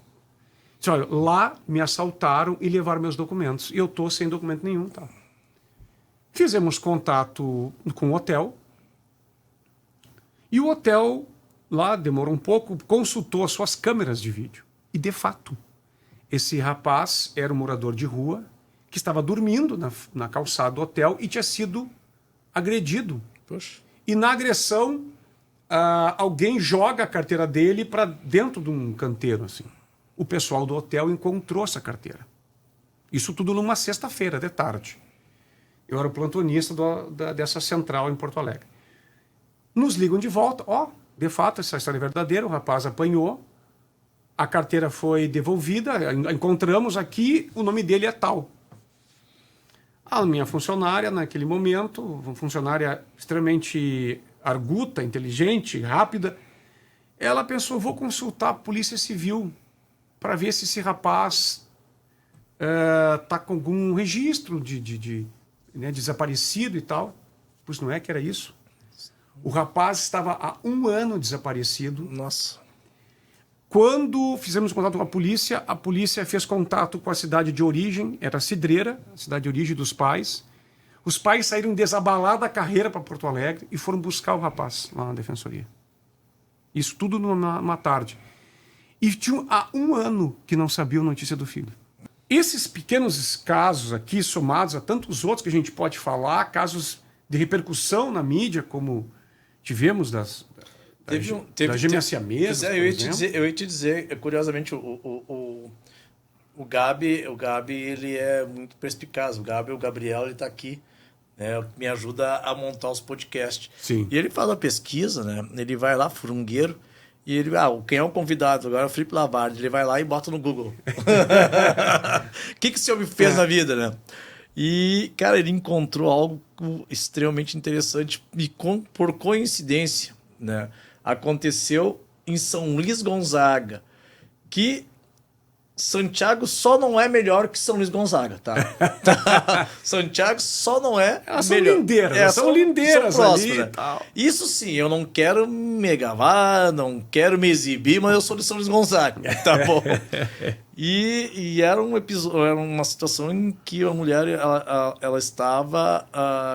Disse, olha, lá me assaltaram e levaram meus documentos. E eu estou sem documento nenhum. Tá? Fizemos contato com o hotel. E o hotel, lá demorou um pouco, consultou as suas câmeras de vídeo. E, de fato, esse rapaz era um morador de rua que estava dormindo na calçada do hotel e tinha sido agredido. Poxa. E na agressão, alguém joga a carteira dele para dentro de um canteiro. Assim. O pessoal do hotel encontrou essa carteira. Isso tudo numa sexta-feira, de tarde. Eu era o plantonista dessa central em Porto Alegre. Nos ligam de volta. De fato, essa história é verdadeira. O rapaz apanhou, a carteira foi devolvida, encontramos aqui, o nome dele é tal. A minha funcionária, naquele momento, uma funcionária extremamente arguta, inteligente, rápida, ela pensou, vou consultar a Polícia Civil para ver se esse rapaz está com algum registro de desaparecido e tal. Pois não é que era isso? O rapaz estava há 1 ano desaparecido. Nossa. Quando fizemos contato com a polícia fez contato com a cidade de origem, era Cidreira, a cidade de origem dos pais. Os pais saíram desabalados da carreira para Porto Alegre e foram buscar o rapaz lá na defensoria. Isso tudo numa tarde. E tinham há 1 ano que não sabiam notícia do filho. Esses pequenos casos aqui, somados a tantos outros que a gente pode falar, casos de repercussão na mídia, como tivemos da gêmea siamesa, eu ia te dizer, curiosamente, o Gabi, ele é muito perspicaz. O Gabriel, ele está aqui, né, me ajuda a montar os podcasts. Sim. E ele faz a pesquisa, né? Ele vai lá, furungueiro, e ele, quem é o convidado? Agora é o Felipe Lavardi. Ele vai lá e bota no Google. O que esse homem fez na vida, né? E, cara, ele encontrou algo extremamente interessante e, por coincidência, né, aconteceu em São Luís Gonzaga, que Santiago só não é melhor que São Luís Gonzaga, tá? Santiago só não é melhor. São lindeiras são ali próximas, e tal. Isso sim, eu não quero me gabar, não quero me exibir, mas eu sou de São Luís Gonzaga, tá bom? E era um episódio, era uma situação em que a mulher ela estava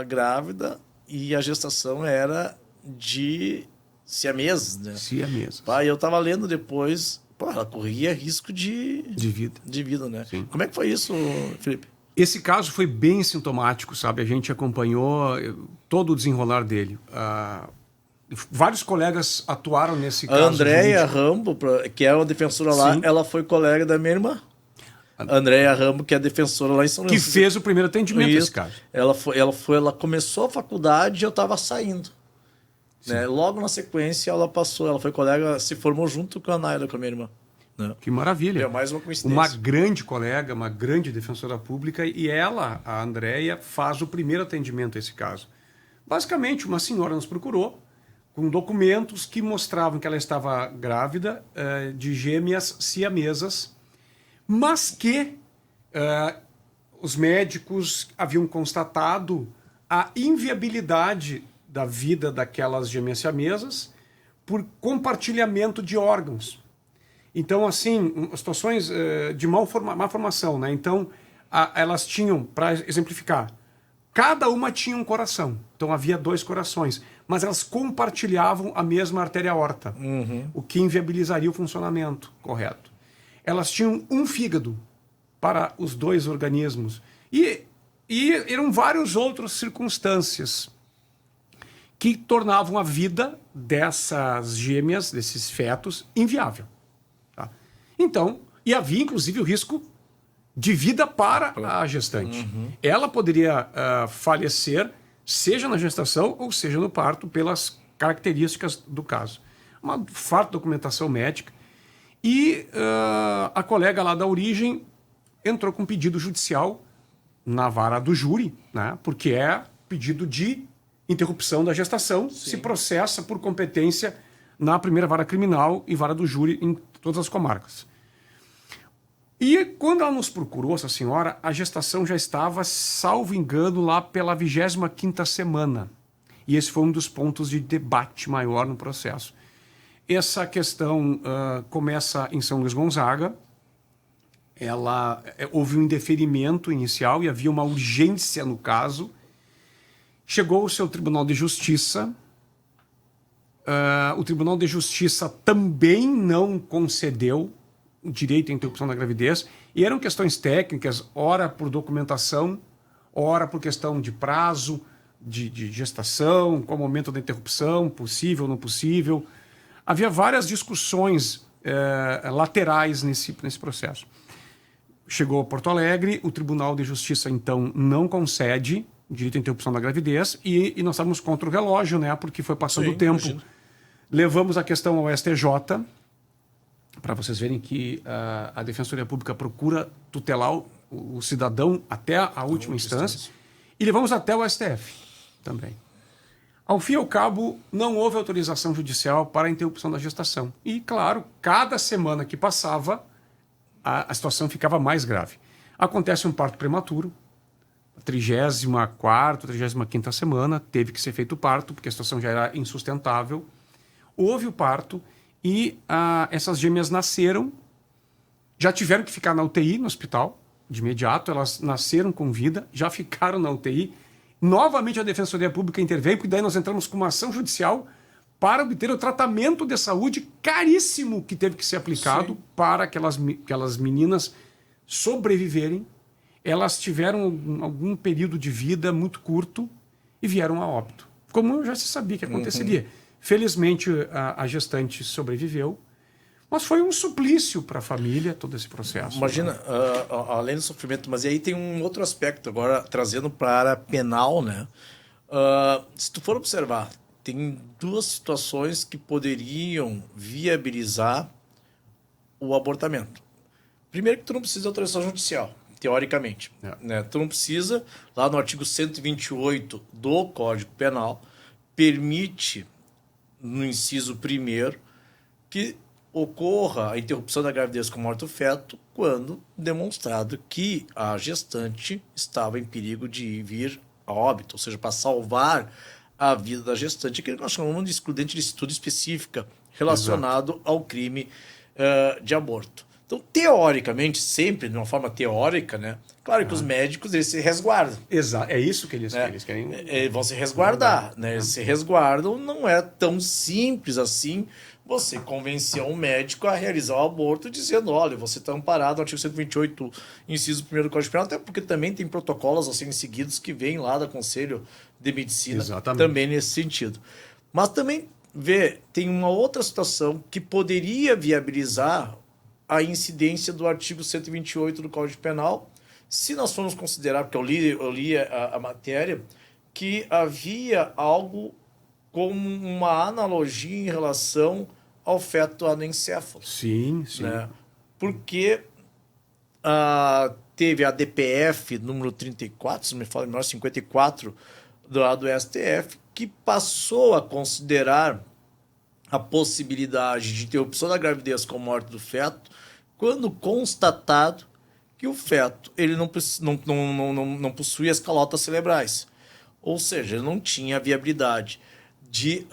grávida e a gestação era de siamês, né? Siamês. E eu tava lendo depois, ela corria risco de vida. De vida, né? Sim. Como é que foi isso, Felipe? Esse caso foi bem sintomático, sabe? A gente acompanhou todo o desenrolar dele. Vários colegas atuaram nesse caso. A Andréia Rambo, que é uma defensora lá, sim, ela foi colega da minha irmã. A Andréia Rambo, que é defensora lá em São Luís. Que fez o primeiro atendimento nesse caso. Ela começou a faculdade e eu estava saindo. Né? Logo na sequência, ela foi colega, se formou junto com a Naila, com a minha irmã. né? Que maravilha. É mais uma coincidência. Uma grande colega, uma grande defensora pública, e ela, a Andréia, faz o primeiro atendimento a esse caso. Basicamente, uma senhora nos procurou com documentos que mostravam que ela estava grávida de gêmeas siamesas, mas que os médicos haviam constatado a inviabilidade da vida daquelas gêmeas siamesas por compartilhamento de órgãos. Então, assim, situações de má formação, né? Então, elas tinham, para exemplificar, cada uma tinha um coração. Então, havia 2 corações. Mas elas compartilhavam a mesma artéria aorta, o que inviabilizaria o funcionamento correto. Elas tinham um fígado para os 2 organismos. E eram várias outras circunstâncias que tornavam a vida dessas gêmeas, desses fetos, inviável. Tá? Então, e havia inclusive o risco de vida para a gestante. Ela poderia falecer, seja na gestação ou seja no parto, pelas características do caso. Uma farta documentação médica. E a colega lá da origem entrou com pedido judicial na vara do júri, né, porque é pedido de interrupção da gestação, se processa por competência na primeira vara criminal e vara do júri em todas as comarcas. E quando ela nos procurou, essa senhora, a gestação já estava, salvo engano, lá pela 25ª semana. E esse foi um dos pontos de debate maior no processo. Essa questão começa em São Luís Gonzaga. Houve um indeferimento inicial e havia uma urgência no caso. Chegou o seu Tribunal de Justiça. O Tribunal de Justiça também não concedeu o direito à interrupção da gravidez, e eram questões técnicas, ora por documentação, ora por questão de prazo, de gestação, qual o momento da interrupção, possível ou não possível. Havia várias discussões laterais nesse processo. Chegou a Porto Alegre, o Tribunal de Justiça, então, não concede direito à interrupção da gravidez, e nós estávamos contra o relógio, né, porque foi passando o tempo. Imagino. Levamos a questão ao STJ, para vocês verem que a Defensoria Pública procura tutelar o cidadão até a última instância, e levamos até o STF também. Ao fim e ao cabo, não houve autorização judicial para a interrupção da gestação. E, claro, cada semana que passava, a situação ficava mais grave. Acontece um parto prematuro, 34ª, 35ª semana, teve que ser feito o parto, porque a situação já era insustentável. Houve o parto, e essas gêmeas nasceram, já tiveram que ficar na UTI, no hospital, de imediato. Elas nasceram com vida, já ficaram na UTI. Novamente a Defensoria Pública interveio, porque daí nós entramos com uma ação judicial para obter o tratamento de saúde caríssimo que teve que ser aplicado para aquelas meninas sobreviverem. Elas tiveram algum período de vida muito curto e vieram a óbito, como já se sabia que aconteceria. Felizmente, a gestante sobreviveu, mas foi um suplício para a família todo esse processo. Imagina, além do sofrimento, mas aí tem um outro aspecto, agora trazendo para a área penal, né? Se tu for observar, tem 2 situações que poderiam viabilizar o abortamento. Primeiro, que tu não precisa de autorização judicial, teoricamente. Né? Tu não precisa, lá no artigo 128 do Código Penal, permite, no inciso 1º, que ocorra a interrupção da gravidez com morte do feto quando demonstrado que a gestante estava em perigo de vir a óbito, ou seja, para salvar a vida da gestante, que nós chamamos de excludente de licitude específica relacionado ao crime de aborto. Então, teoricamente, sempre de uma forma teórica, né? Claro que os médicos eles se resguardam. Exato, é isso que eles querem. Vão se resguardar, né? Eles se resguardam, não é tão simples assim você convencer um médico a realizar o aborto dizendo, olha, você está amparado no artigo 128, inciso 1º do Código Penal, até porque também tem protocolos a serem seguidos que vêm lá do Conselho de Medicina, também nesse sentido. Mas também, tem uma outra situação que poderia viabilizar a incidência do artigo 128 do Código Penal, se nós formos considerar, porque eu li a matéria, que havia algo como uma analogia em relação ao feto anencéfalo. Sim. Né? porque teve a DPF número 34, se não me falo melhor, 54 do STF, que passou a considerar a possibilidade de interrupção da gravidez com morte do feto quando constatado que o feto ele não possuía as calotas cerebrais. Ou seja, ele não tinha a viabilidade de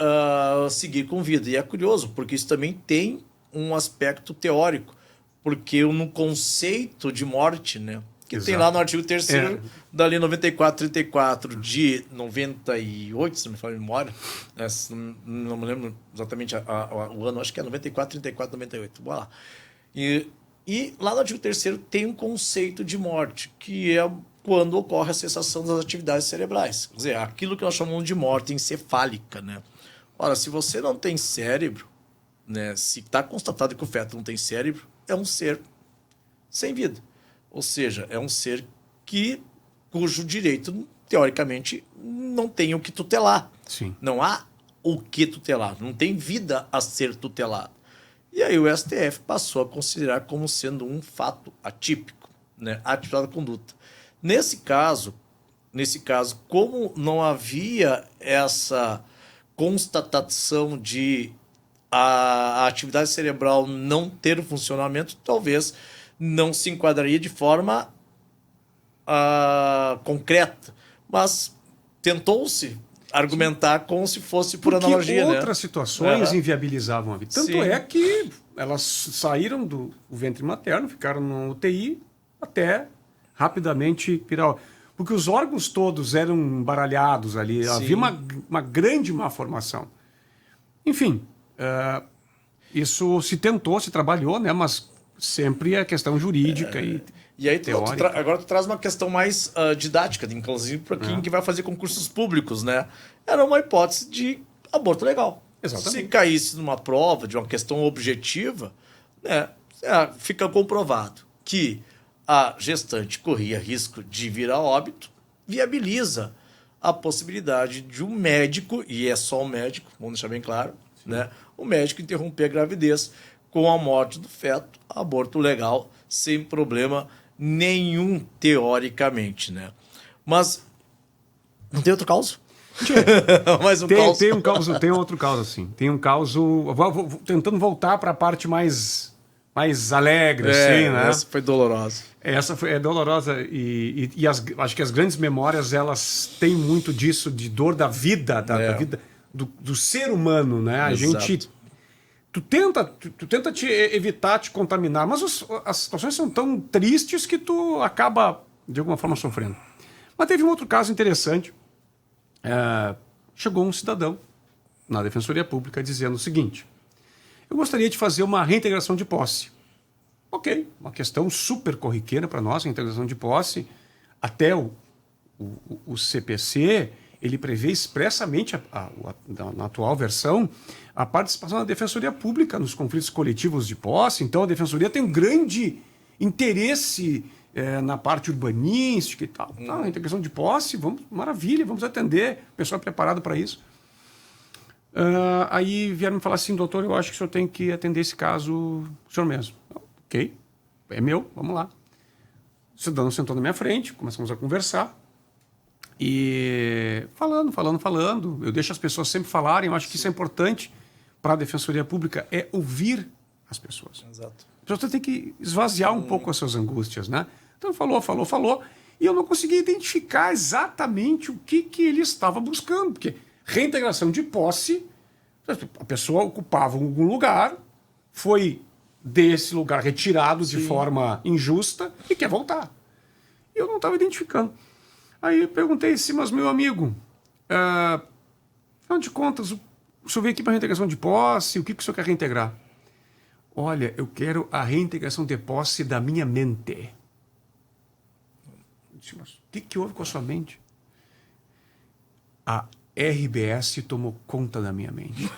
seguir com vida. E é curioso, porque isso também tem um aspecto teórico, porque no conceito de morte, né, que Exato. Tem lá no artigo 3º da Lei 9434 de 98, se não me falo de memória, né, não me lembro exatamente o ano, acho que é 94, 34, 98, bora lá. E lá no artigo 3º tem um conceito de morte, que é quando ocorre a cessação das atividades cerebrais. Quer dizer, aquilo que nós chamamos de morte encefálica, né? Ora, se você não tem cérebro, né, se está constatado que o feto não tem cérebro, é um ser sem vida. Ou seja, é um ser cujo direito, teoricamente, não tem o que tutelar. Sim. Não há o que tutelar, não tem vida a ser tutelada. E aí o STF passou a considerar como sendo um fato atípico, né? Atividade da conduta. Nesse caso, como não havia essa constatação de a atividade cerebral não ter funcionamento, talvez não se enquadraria de forma concreta, mas tentou-se argumentar como se fosse por analogia. Porque outras situações inviabilizavam a vida. Tanto Sim. é que elas saíram do ventre materno, ficaram no UTI até rapidamente virar. Porque os órgãos todos eram embaralhados ali, Sim. havia uma grande má formação. Enfim, isso se tentou, se trabalhou, né? Mas sempre a questão jurídica e aí agora tu traz uma questão mais didática, inclusive para quem que vai fazer concursos públicos, né? Era uma hipótese de aborto legal. Exatamente. Se caísse numa prova de uma questão objetiva, né, fica comprovado que a gestante corria risco de vir a óbito, viabiliza a possibilidade de um médico, e é só um médico, vamos deixar bem claro, né, o médico interromper a gravidez com a morte do feto, aborto legal, sem problema nenhum, teoricamente, né? Mas não tem outro caso? Mais um caso. Tem outro caso, sim. Tem um caso... Vou tentando voltar para a parte mais alegre, assim, né? Essa foi dolorosa. Essa é dolorosa e acho que as grandes memórias, elas têm muito disso, de dor da vida, da vida do ser humano, né? Exato. A gente... Tu tenta evitar te contaminar, mas as situações são tão tristes que tu acaba, de alguma forma, sofrendo. Mas teve um outro caso interessante. Chegou um cidadão na Defensoria Pública dizendo o seguinte: eu gostaria de fazer uma reintegração de posse. Ok, uma questão super corriqueira para nós, a reintegração de posse. Até o CPC, ele prevê expressamente, na atual versão, a participação da Defensoria Pública nos conflitos coletivos de posse. Então, a Defensoria tem um grande interesse na parte urbanística e tal. A reintegração de posse, maravilha, vamos atender, o pessoal é preparado para isso. Aí vieram me falar assim: doutor, eu acho que o senhor tem que atender esse caso o senhor mesmo. Ok, é meu, vamos lá. O cidadão sentou na minha frente, começamos a conversar. E falando, eu deixo as pessoas sempre falarem, eu acho que isso é importante para a Defensoria Pública, é ouvir as pessoas. Exato. A pessoa tem que esvaziar um pouco as suas angústias, né? Então falou, e eu não consegui identificar exatamente o que ele estava buscando, porque reintegração de posse, a pessoa ocupava algum lugar, foi desse lugar retirado de forma injusta e quer voltar. E eu não estava identificando. Aí eu perguntei assim: mas meu amigo, afinal de contas, o senhor veio aqui para reintegração de posse, o que o senhor quer reintegrar? Olha, eu quero a reintegração de posse da minha mente. Eu disse: mas o que houve com a sua mente? A RBS tomou conta da minha mente.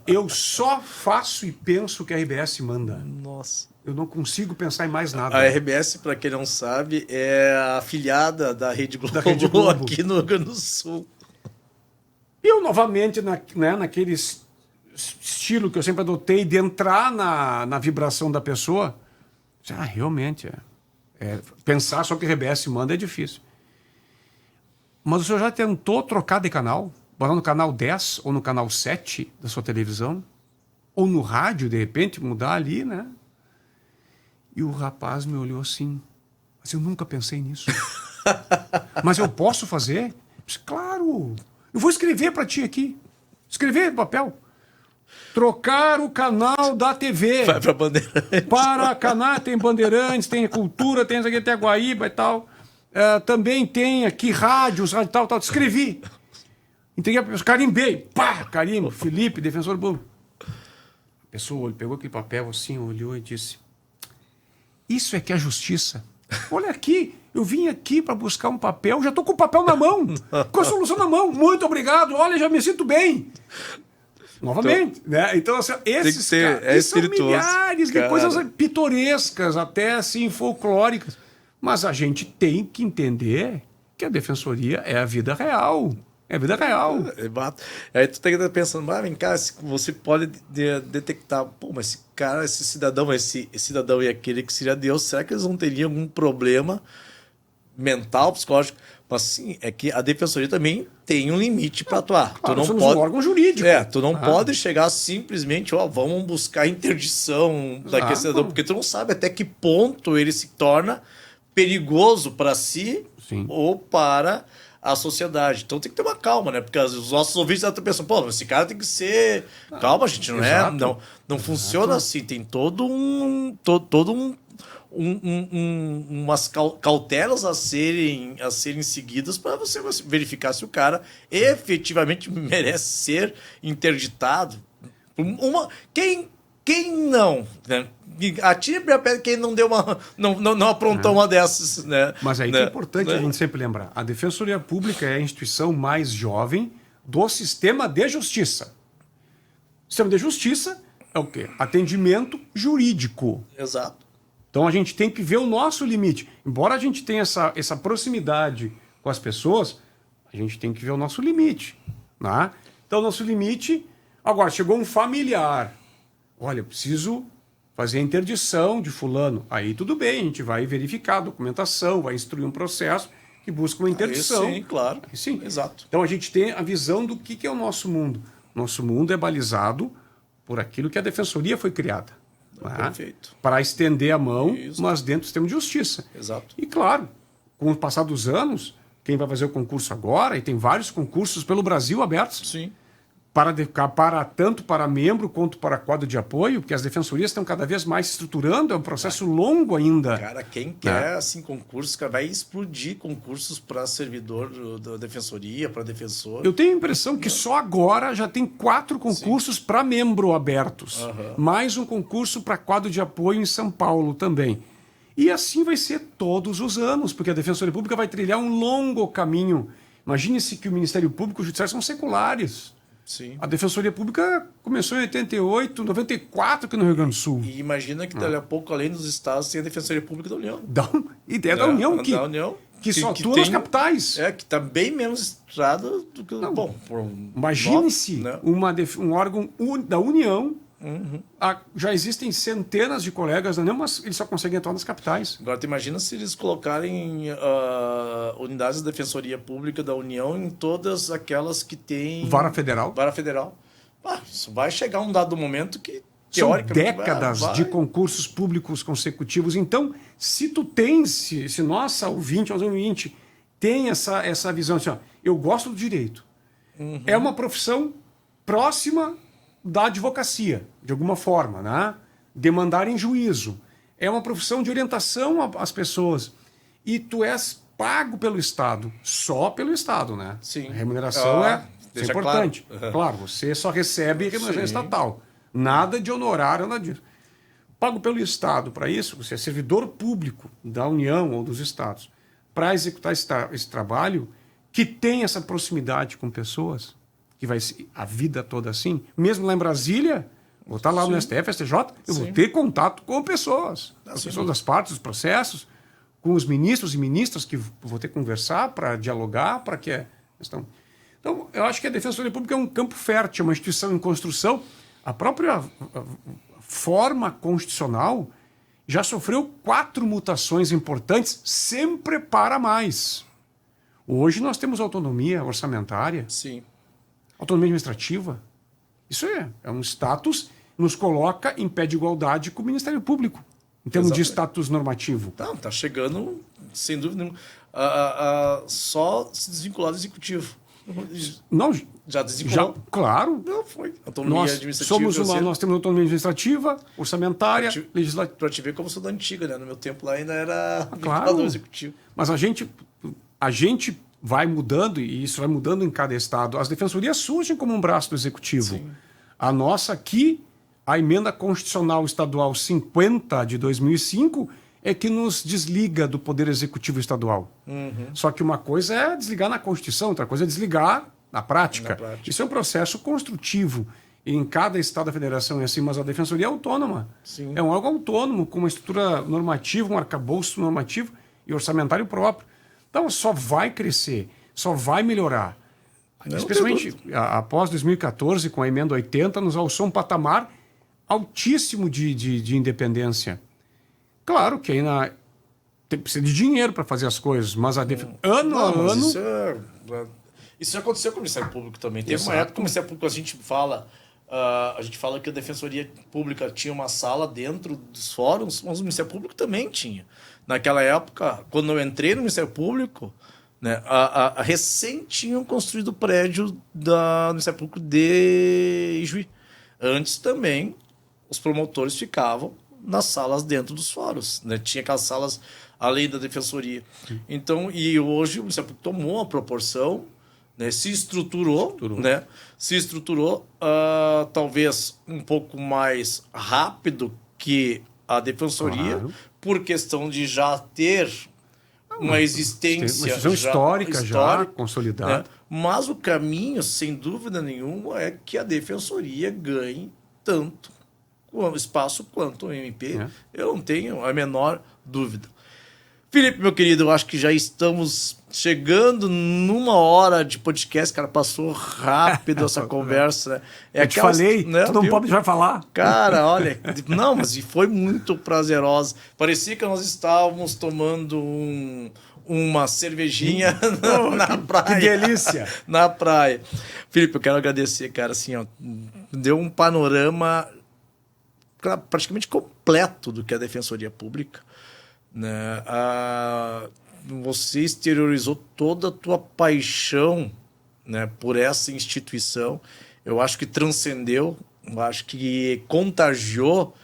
Eu só faço e penso o que a RBS manda. Nossa. Eu não consigo pensar em mais nada. A RBS, para quem não sabe, é a afiliada da Rede Globo, aqui no Rio Grande do Sul. E eu, novamente, naqueles estilo que eu sempre adotei de entrar na vibração da pessoa, realmente pensar só que RBS manda é difícil. Mas o senhor já tentou trocar de canal? Botar no canal 10 ou no canal 7 da sua televisão? Ou no rádio, de repente, mudar ali, né? E o rapaz me olhou assim, mas eu nunca pensei nisso. Mas eu posso fazer? Eu disse, claro, eu vou escrever para ti aqui. Escrever no papel. Trocar o canal da TV. Vai para Bandeirantes. Para canal, tem Bandeirantes, tem Cultura, tem aqui, tem Guaíba e tal. Também tem aqui rádios, tal. Escrevi. Entreguei para carimbei. Pá, carimbo. Felipe, defensor público. A pessoa pegou aquele papel assim, olhou e disse, isso é que é justiça. Olha aqui, eu vim aqui para buscar um papel, já estou com o papel na mão, com a solução na mão. Muito obrigado, olha, já me sinto bem. Novamente, né? Então, assim, esses caras são milhares de coisas pitorescas, até assim, folclóricas. Mas a gente tem que entender que a defensoria é a vida real. É a vida real. Aí tu tem que estar pensando, vem cá, você pode detectar, mas esse cara, esse cidadão e aquele que seria Deus, será que eles não teriam algum problema mental, psicológico? Mas sim, é que a defensoria também tem um limite para atuar. Claro, tu não somos pode, um órgão jurídico. Tu não pode chegar simplesmente, vamos buscar interdição daquele cidadão, porque tu não sabe até que ponto ele se torna perigoso para si ou para a sociedade. Então tem que ter uma calma, né? Porque os nossos ouvintes estão pensando, esse cara tem que ser... Calma, gente, não é? Não funciona assim. Tem todo umas cautelas a serem seguidas para você verificar se o cara efetivamente merece ser interditado. Quem não, né? Atire a pedra quem não deu não aprontou uma dessas, né? Mas aí que é importante a gente sempre lembrar. A Defensoria Pública é a instituição mais jovem do sistema de justiça. O sistema de justiça é o quê? Atendimento jurídico. Exato. Então a gente tem que ver o nosso limite. Embora a gente tenha essa proximidade com as pessoas, a gente tem que ver o nosso limite. Né? Então o nosso limite... Agora, chegou um familiar. Olha, eu preciso fazer a interdição de fulano. Aí tudo bem, a gente vai verificar a documentação, vai instruir um processo que busca uma interdição. Aí sim, claro. Aí sim. Exato. Então a gente tem a visão do que é o nosso mundo. Nosso mundo é balizado por aquilo que a defensoria foi criada. Perfeito. Para estender a mão, mas dentro do sistema de justiça. Exato. E claro, com o passar dos anos, quem vai fazer o concurso agora, e tem vários concursos pelo Brasil abertos. Sim. Tanto para membro quanto para quadro de apoio, porque as defensorias estão cada vez mais se estruturando, é um processo longo ainda. Cara, quem quer assim, concursos, vai explodir concursos para servidor da defensoria, para defensor. Eu tenho a impressão que só agora já tem 4 concursos para membro abertos, mais um concurso para quadro de apoio em São Paulo também. E assim vai ser todos os anos, porque a Defensoria Pública vai trilhar um longo caminho. Imagine-se que o Ministério Público e o Judiciário são seculares. Sim. A Defensoria Pública começou em 88, 94 aqui no Rio Grande do Sul. E imagina que daqui a pouco, além dos estados, tem a Defensoria Pública da União. Ideia da União, que só atua nas capitais. Que está bem menos estruturada do que... Imagine-se um órgão da União. Já existem centenas de colegas da União, mas eles só conseguem atuar nas capitais. Agora, tu imagina se eles colocarem unidades da Defensoria Pública da União em todas aquelas que têm... Vara Federal. Isso vai chegar um dado momento que, são décadas de concursos públicos consecutivos. Então, se nossa ouvinte tem essa visão assim, eu gosto do direito. É uma profissão próxima da advocacia, de alguma forma, né? Demandar em juízo. É uma profissão de orientação às pessoas. E tu és pago pelo Estado, só pelo Estado, né? Sim. A remuneração é importante. Claro, você só recebe remuneração estatal. Nada de honorário, nada disso. Pago pelo Estado para isso, você é servidor público da União ou dos Estados, para executar esse trabalho que tem essa proximidade com pessoas, que vai ser a vida toda assim, mesmo lá em Brasília, vou estar lá no STF, STJ, eu vou ter contato com pessoas, as pessoas das partes, dos processos, com os ministros e ministras que vou ter que conversar para dialogar, para que estão. Então, eu acho que a Defensoria Pública é um campo fértil, uma instituição em construção. A própria forma constitucional já sofreu 4 mutações importantes, sempre para mais. Hoje nós temos autonomia orçamentária, Sim. autonomia administrativa. Isso é um status que nos coloca em pé de igualdade com o Ministério Público, em termos de status normativo. Não, tá chegando, sem dúvida nenhuma, só se desvincular do executivo. Não, Já desvinculou? Claro. Não, foi. Autonomia Nós administrativa. nós temos autonomia administrativa, orçamentária, legislativa. Pra te ver como eu sou da antiga, né? No meu tempo lá ainda era Claro. executivo. Mas a gente vai mudando, e isso vai mudando em cada estado. As defensorias surgem como um braço do executivo. Sim. A nossa aqui, a emenda constitucional estadual 50 de 2005, é que nos desliga do poder executivo estadual. Só que uma coisa é desligar na Constituição, outra coisa é desligar na prática. Isso é um processo construtivo. E em cada estado da federação é assim, mas a defensoria é autônoma. Sim. É um órgão autônomo, com uma estrutura normativa, um arcabouço normativo e orçamentário próprio. Então só vai crescer, só vai melhorar. Especialmente após 2014, com a emenda 80, nos alçou um patamar altíssimo de independência. Claro que ainda precisa de dinheiro para fazer as coisas, mas ano a ano... Isso já aconteceu com o Ministério Público também. Teve uma época que o Ministério Público, a gente fala que a Defensoria Pública tinha uma sala dentro dos fóruns, mas o Ministério Público também tinha. Naquela época, quando eu entrei no Ministério Público, né, recém tinham construído o prédio do Ministério Público de Ijuí. Antes também, os promotores ficavam nas salas dentro dos fóruns, né? Tinha aquelas salas além da Defensoria. Então, e hoje o Ministério Público tomou uma proporção, né, se estruturou. Né, se estruturou talvez um pouco mais rápido que a Defensoria, claro, por questão de já ter uma existência... Uma instituição histórica já consolidada. Né? Mas o caminho, sem dúvida nenhuma, é que a Defensoria ganhe tanto espaço quanto o MP. Eu não tenho a menor dúvida. Felipe, meu querido, eu acho que já estamos chegando numa hora de podcast, cara, passou rápido essa conversa. Né? Eu te falei, né? Tu não pode já falar. Cara, olha, não, mas foi muito prazerosa. Parecia que nós estávamos tomando uma cervejinha na praia. Que delícia! Na praia. Felipe, eu quero agradecer, cara, assim, ó, deu um panorama praticamente completo do que é a Defensoria Pública. Né? Você exteriorizou toda a tua paixão, né, por essa instituição. Eu acho que transcendeu, eu acho que contagiou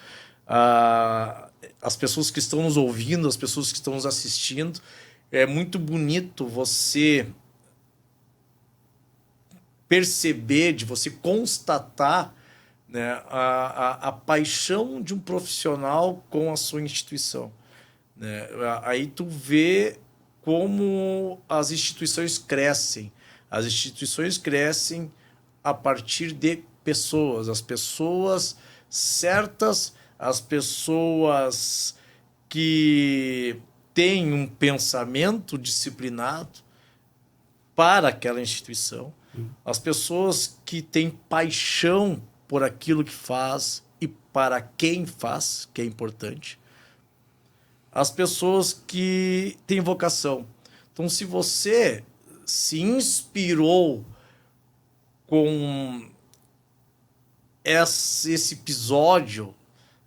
as pessoas que estão nos ouvindo, as pessoas que estão nos assistindo. É muito bonito você perceber, de você constatar, né, a paixão de um profissional com a sua instituição. Né? Aí tu vê como as instituições crescem. As instituições crescem a partir de pessoas. As pessoas certas, as pessoas que têm um pensamento disciplinado para aquela instituição. As pessoas que têm paixão por aquilo que faz e para quem faz, que é importante. As pessoas que têm vocação. Então, se você se inspirou com esse episódio,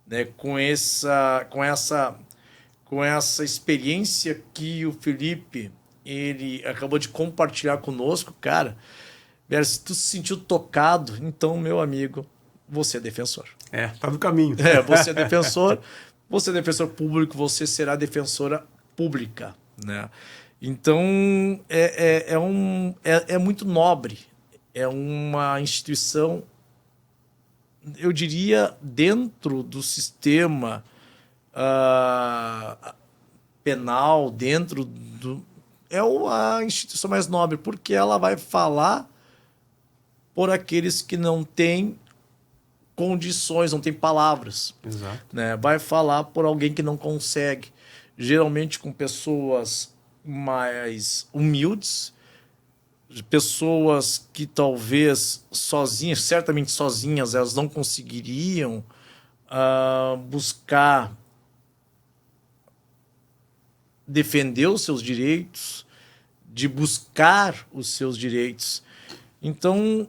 né, com essa experiência que o Felipe ele acabou de compartilhar conosco, cara, se tu se sentiu tocado, então, meu amigo, você é defensor. Tá no caminho. Você é defensor. Você é defensor público, você será defensora pública, né? Então, é muito nobre. É uma instituição, eu diria, dentro do sistema penal, dentro do... É a instituição mais nobre, porque ela vai falar por aqueles que não têm condições, não têm palavras. Exato. Né? Vai falar por alguém que não consegue. Geralmente com pessoas mais humildes, pessoas que talvez sozinhas, certamente sozinhas, elas não conseguiriam buscar defender os seus direitos, de buscar os seus direitos. Então,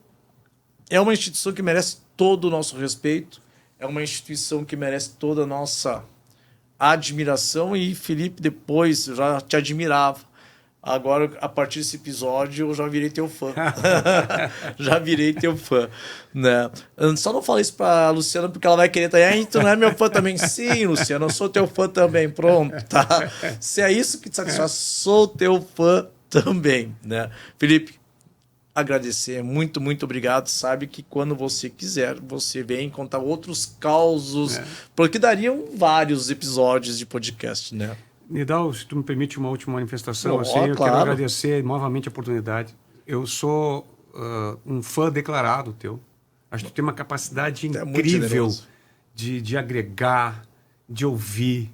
é uma instituição que merece todo o nosso respeito, é uma instituição que merece toda a nossa admiração. E, Felipe, depois eu já te admirava. Agora, a partir desse episódio, eu já virei teu fã. Já virei teu fã, né? Eu só não falei isso pra Luciana, porque ela vai querer também. Tu não é meu fã também? Sim, Luciana, eu sou teu fã também. Pronto, tá? Se é isso que te satisfaz, sou teu fã também, né? Felipe, agradecer, muito, muito obrigado. Sabe que quando você quiser, você vem contar outros causos, porque dariam vários episódios de podcast, né? Nidal, se tu me permite uma última manifestação, eu quero agradecer novamente a oportunidade. Eu sou um fã declarado teu. Acho que tu tem uma capacidade incrível de agregar, de ouvir.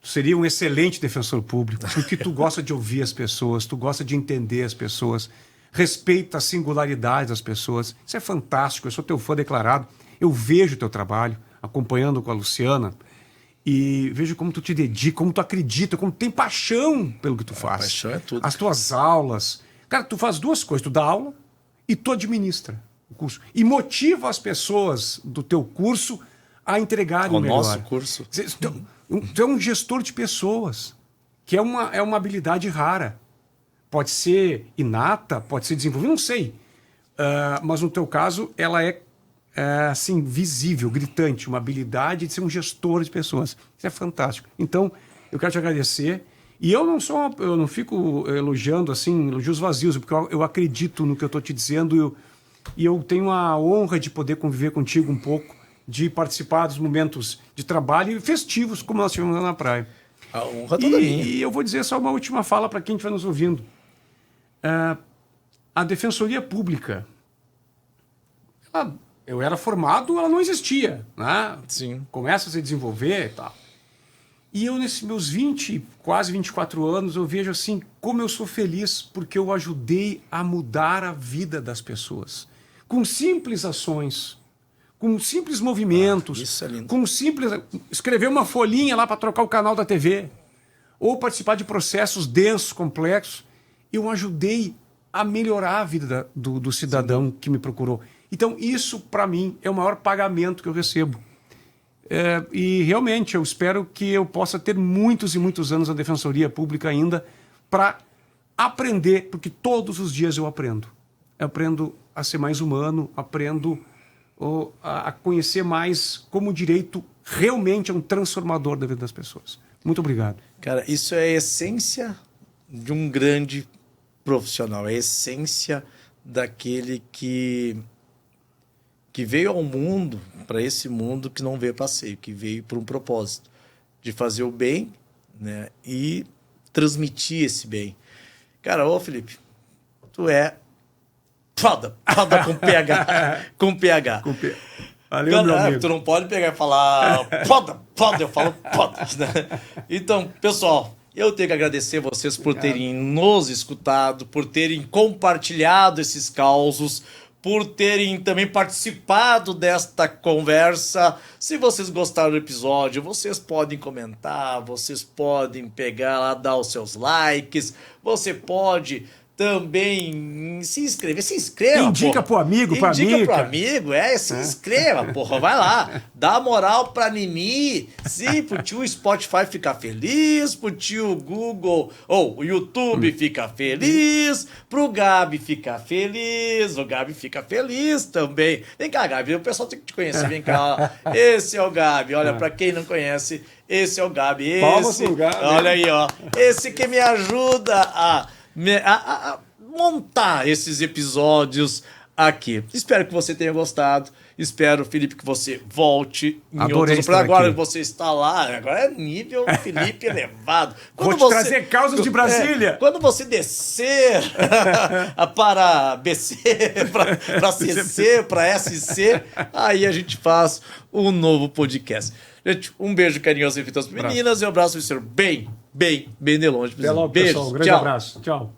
Tu seria um excelente defensor público, porque tu gosta de ouvir as pessoas, tu gosta de entender as pessoas, respeita a singularidade das pessoas. Isso é fantástico, eu sou teu fã declarado. Eu vejo o teu trabalho, acompanhando com a Luciana, e vejo como tu te dedica, como tu acredita, como tu tem paixão pelo que tu faz. Paixão é tudo. As tuas aulas. Cara, tu faz duas coisas. Tu dá aula e tu administra o curso. E motiva as pessoas do teu curso a entregarem o melhor. O nosso curso. Tu é um gestor de pessoas, que é uma habilidade rara. Pode ser inata, pode ser desenvolvida, não sei. Mas no teu caso, ela é assim, visível, gritante, uma habilidade de ser um gestor de pessoas. Isso é fantástico. Então, eu quero te agradecer. E eu não fico elogiando assim, elogios vazios, porque eu acredito no que eu estou te dizendo e eu tenho a honra de poder conviver contigo um pouco, de participar dos momentos de trabalho e festivos, como nós tivemos lá na praia. A honra toda minha. E eu vou dizer só uma última fala para quem estiver nos ouvindo. A Defensoria Pública, eu era formado, ela não existia, né? Sim. Começa a se desenvolver e tal. E eu, nesses meus quase 24 anos, eu vejo assim como eu sou feliz porque eu ajudei a mudar a vida das pessoas. Com simples ações, com simples movimentos, isso é lindo. Com simples... Escrever uma folhinha lá para trocar o canal da TV, ou participar de processos densos, complexos. Eu ajudei a melhorar a vida do cidadão que me procurou. Então, isso, para mim, é o maior pagamento que eu recebo. E, realmente, eu espero que eu possa ter muitos e muitos anos na Defensoria Pública ainda para aprender, porque todos os dias eu aprendo. Eu aprendo a ser mais humano, aprendo a conhecer mais como o direito realmente é um transformador da vida das pessoas. Muito obrigado. Cara, isso é a essência de um grande profissional, é a essência daquele que veio ao mundo, para esse mundo que não veio para passeio, que veio por um propósito, de fazer o bem, né, e transmitir esse bem. Cara, ô Felipe, tu é foda com PH. Com PH. Valeu, cara, meu amigo. Tu não pode pegar e falar foda, eu falo foda. Né? Então, pessoal, eu tenho que agradecer vocês por terem nos escutado, por terem compartilhado esses causos, por terem também participado desta conversa. Se vocês gostaram do episódio, vocês podem comentar, vocês podem pegar lá, dar os seus likes, você pode também se inscreva. Indica pro amigo, pra amiga. Indica pro amigo, se inscreva, porra, vai lá. Dá moral pra Nini. Sim, pro tio Spotify ficar feliz, pro tio Google ou o YouTube ficar feliz, pro Gabi ficar feliz, o Gabi fica feliz também. Vem cá, Gabi, o pessoal tem que te conhecer, vem cá. Ó. Esse é o Gabi, olha, pra quem não conhece, esse é o Gabi. Olha aí, ó. Esse que me ajuda a montar esses episódios aqui. Espero que você tenha gostado. Espero, Felipe, que você volte em outros. Agora que você está lá, agora é nível Felipe elevado. Vou te trazer causas de Brasília. Quando você descer para BC, para CC, para SC, aí a gente faz um novo podcast. Gente, um beijo carinhoso e afetuoso para meninas e um abraço, senhor, bem de longe. Até logo, beijo, pessoal. Um grande abraço. Tchau.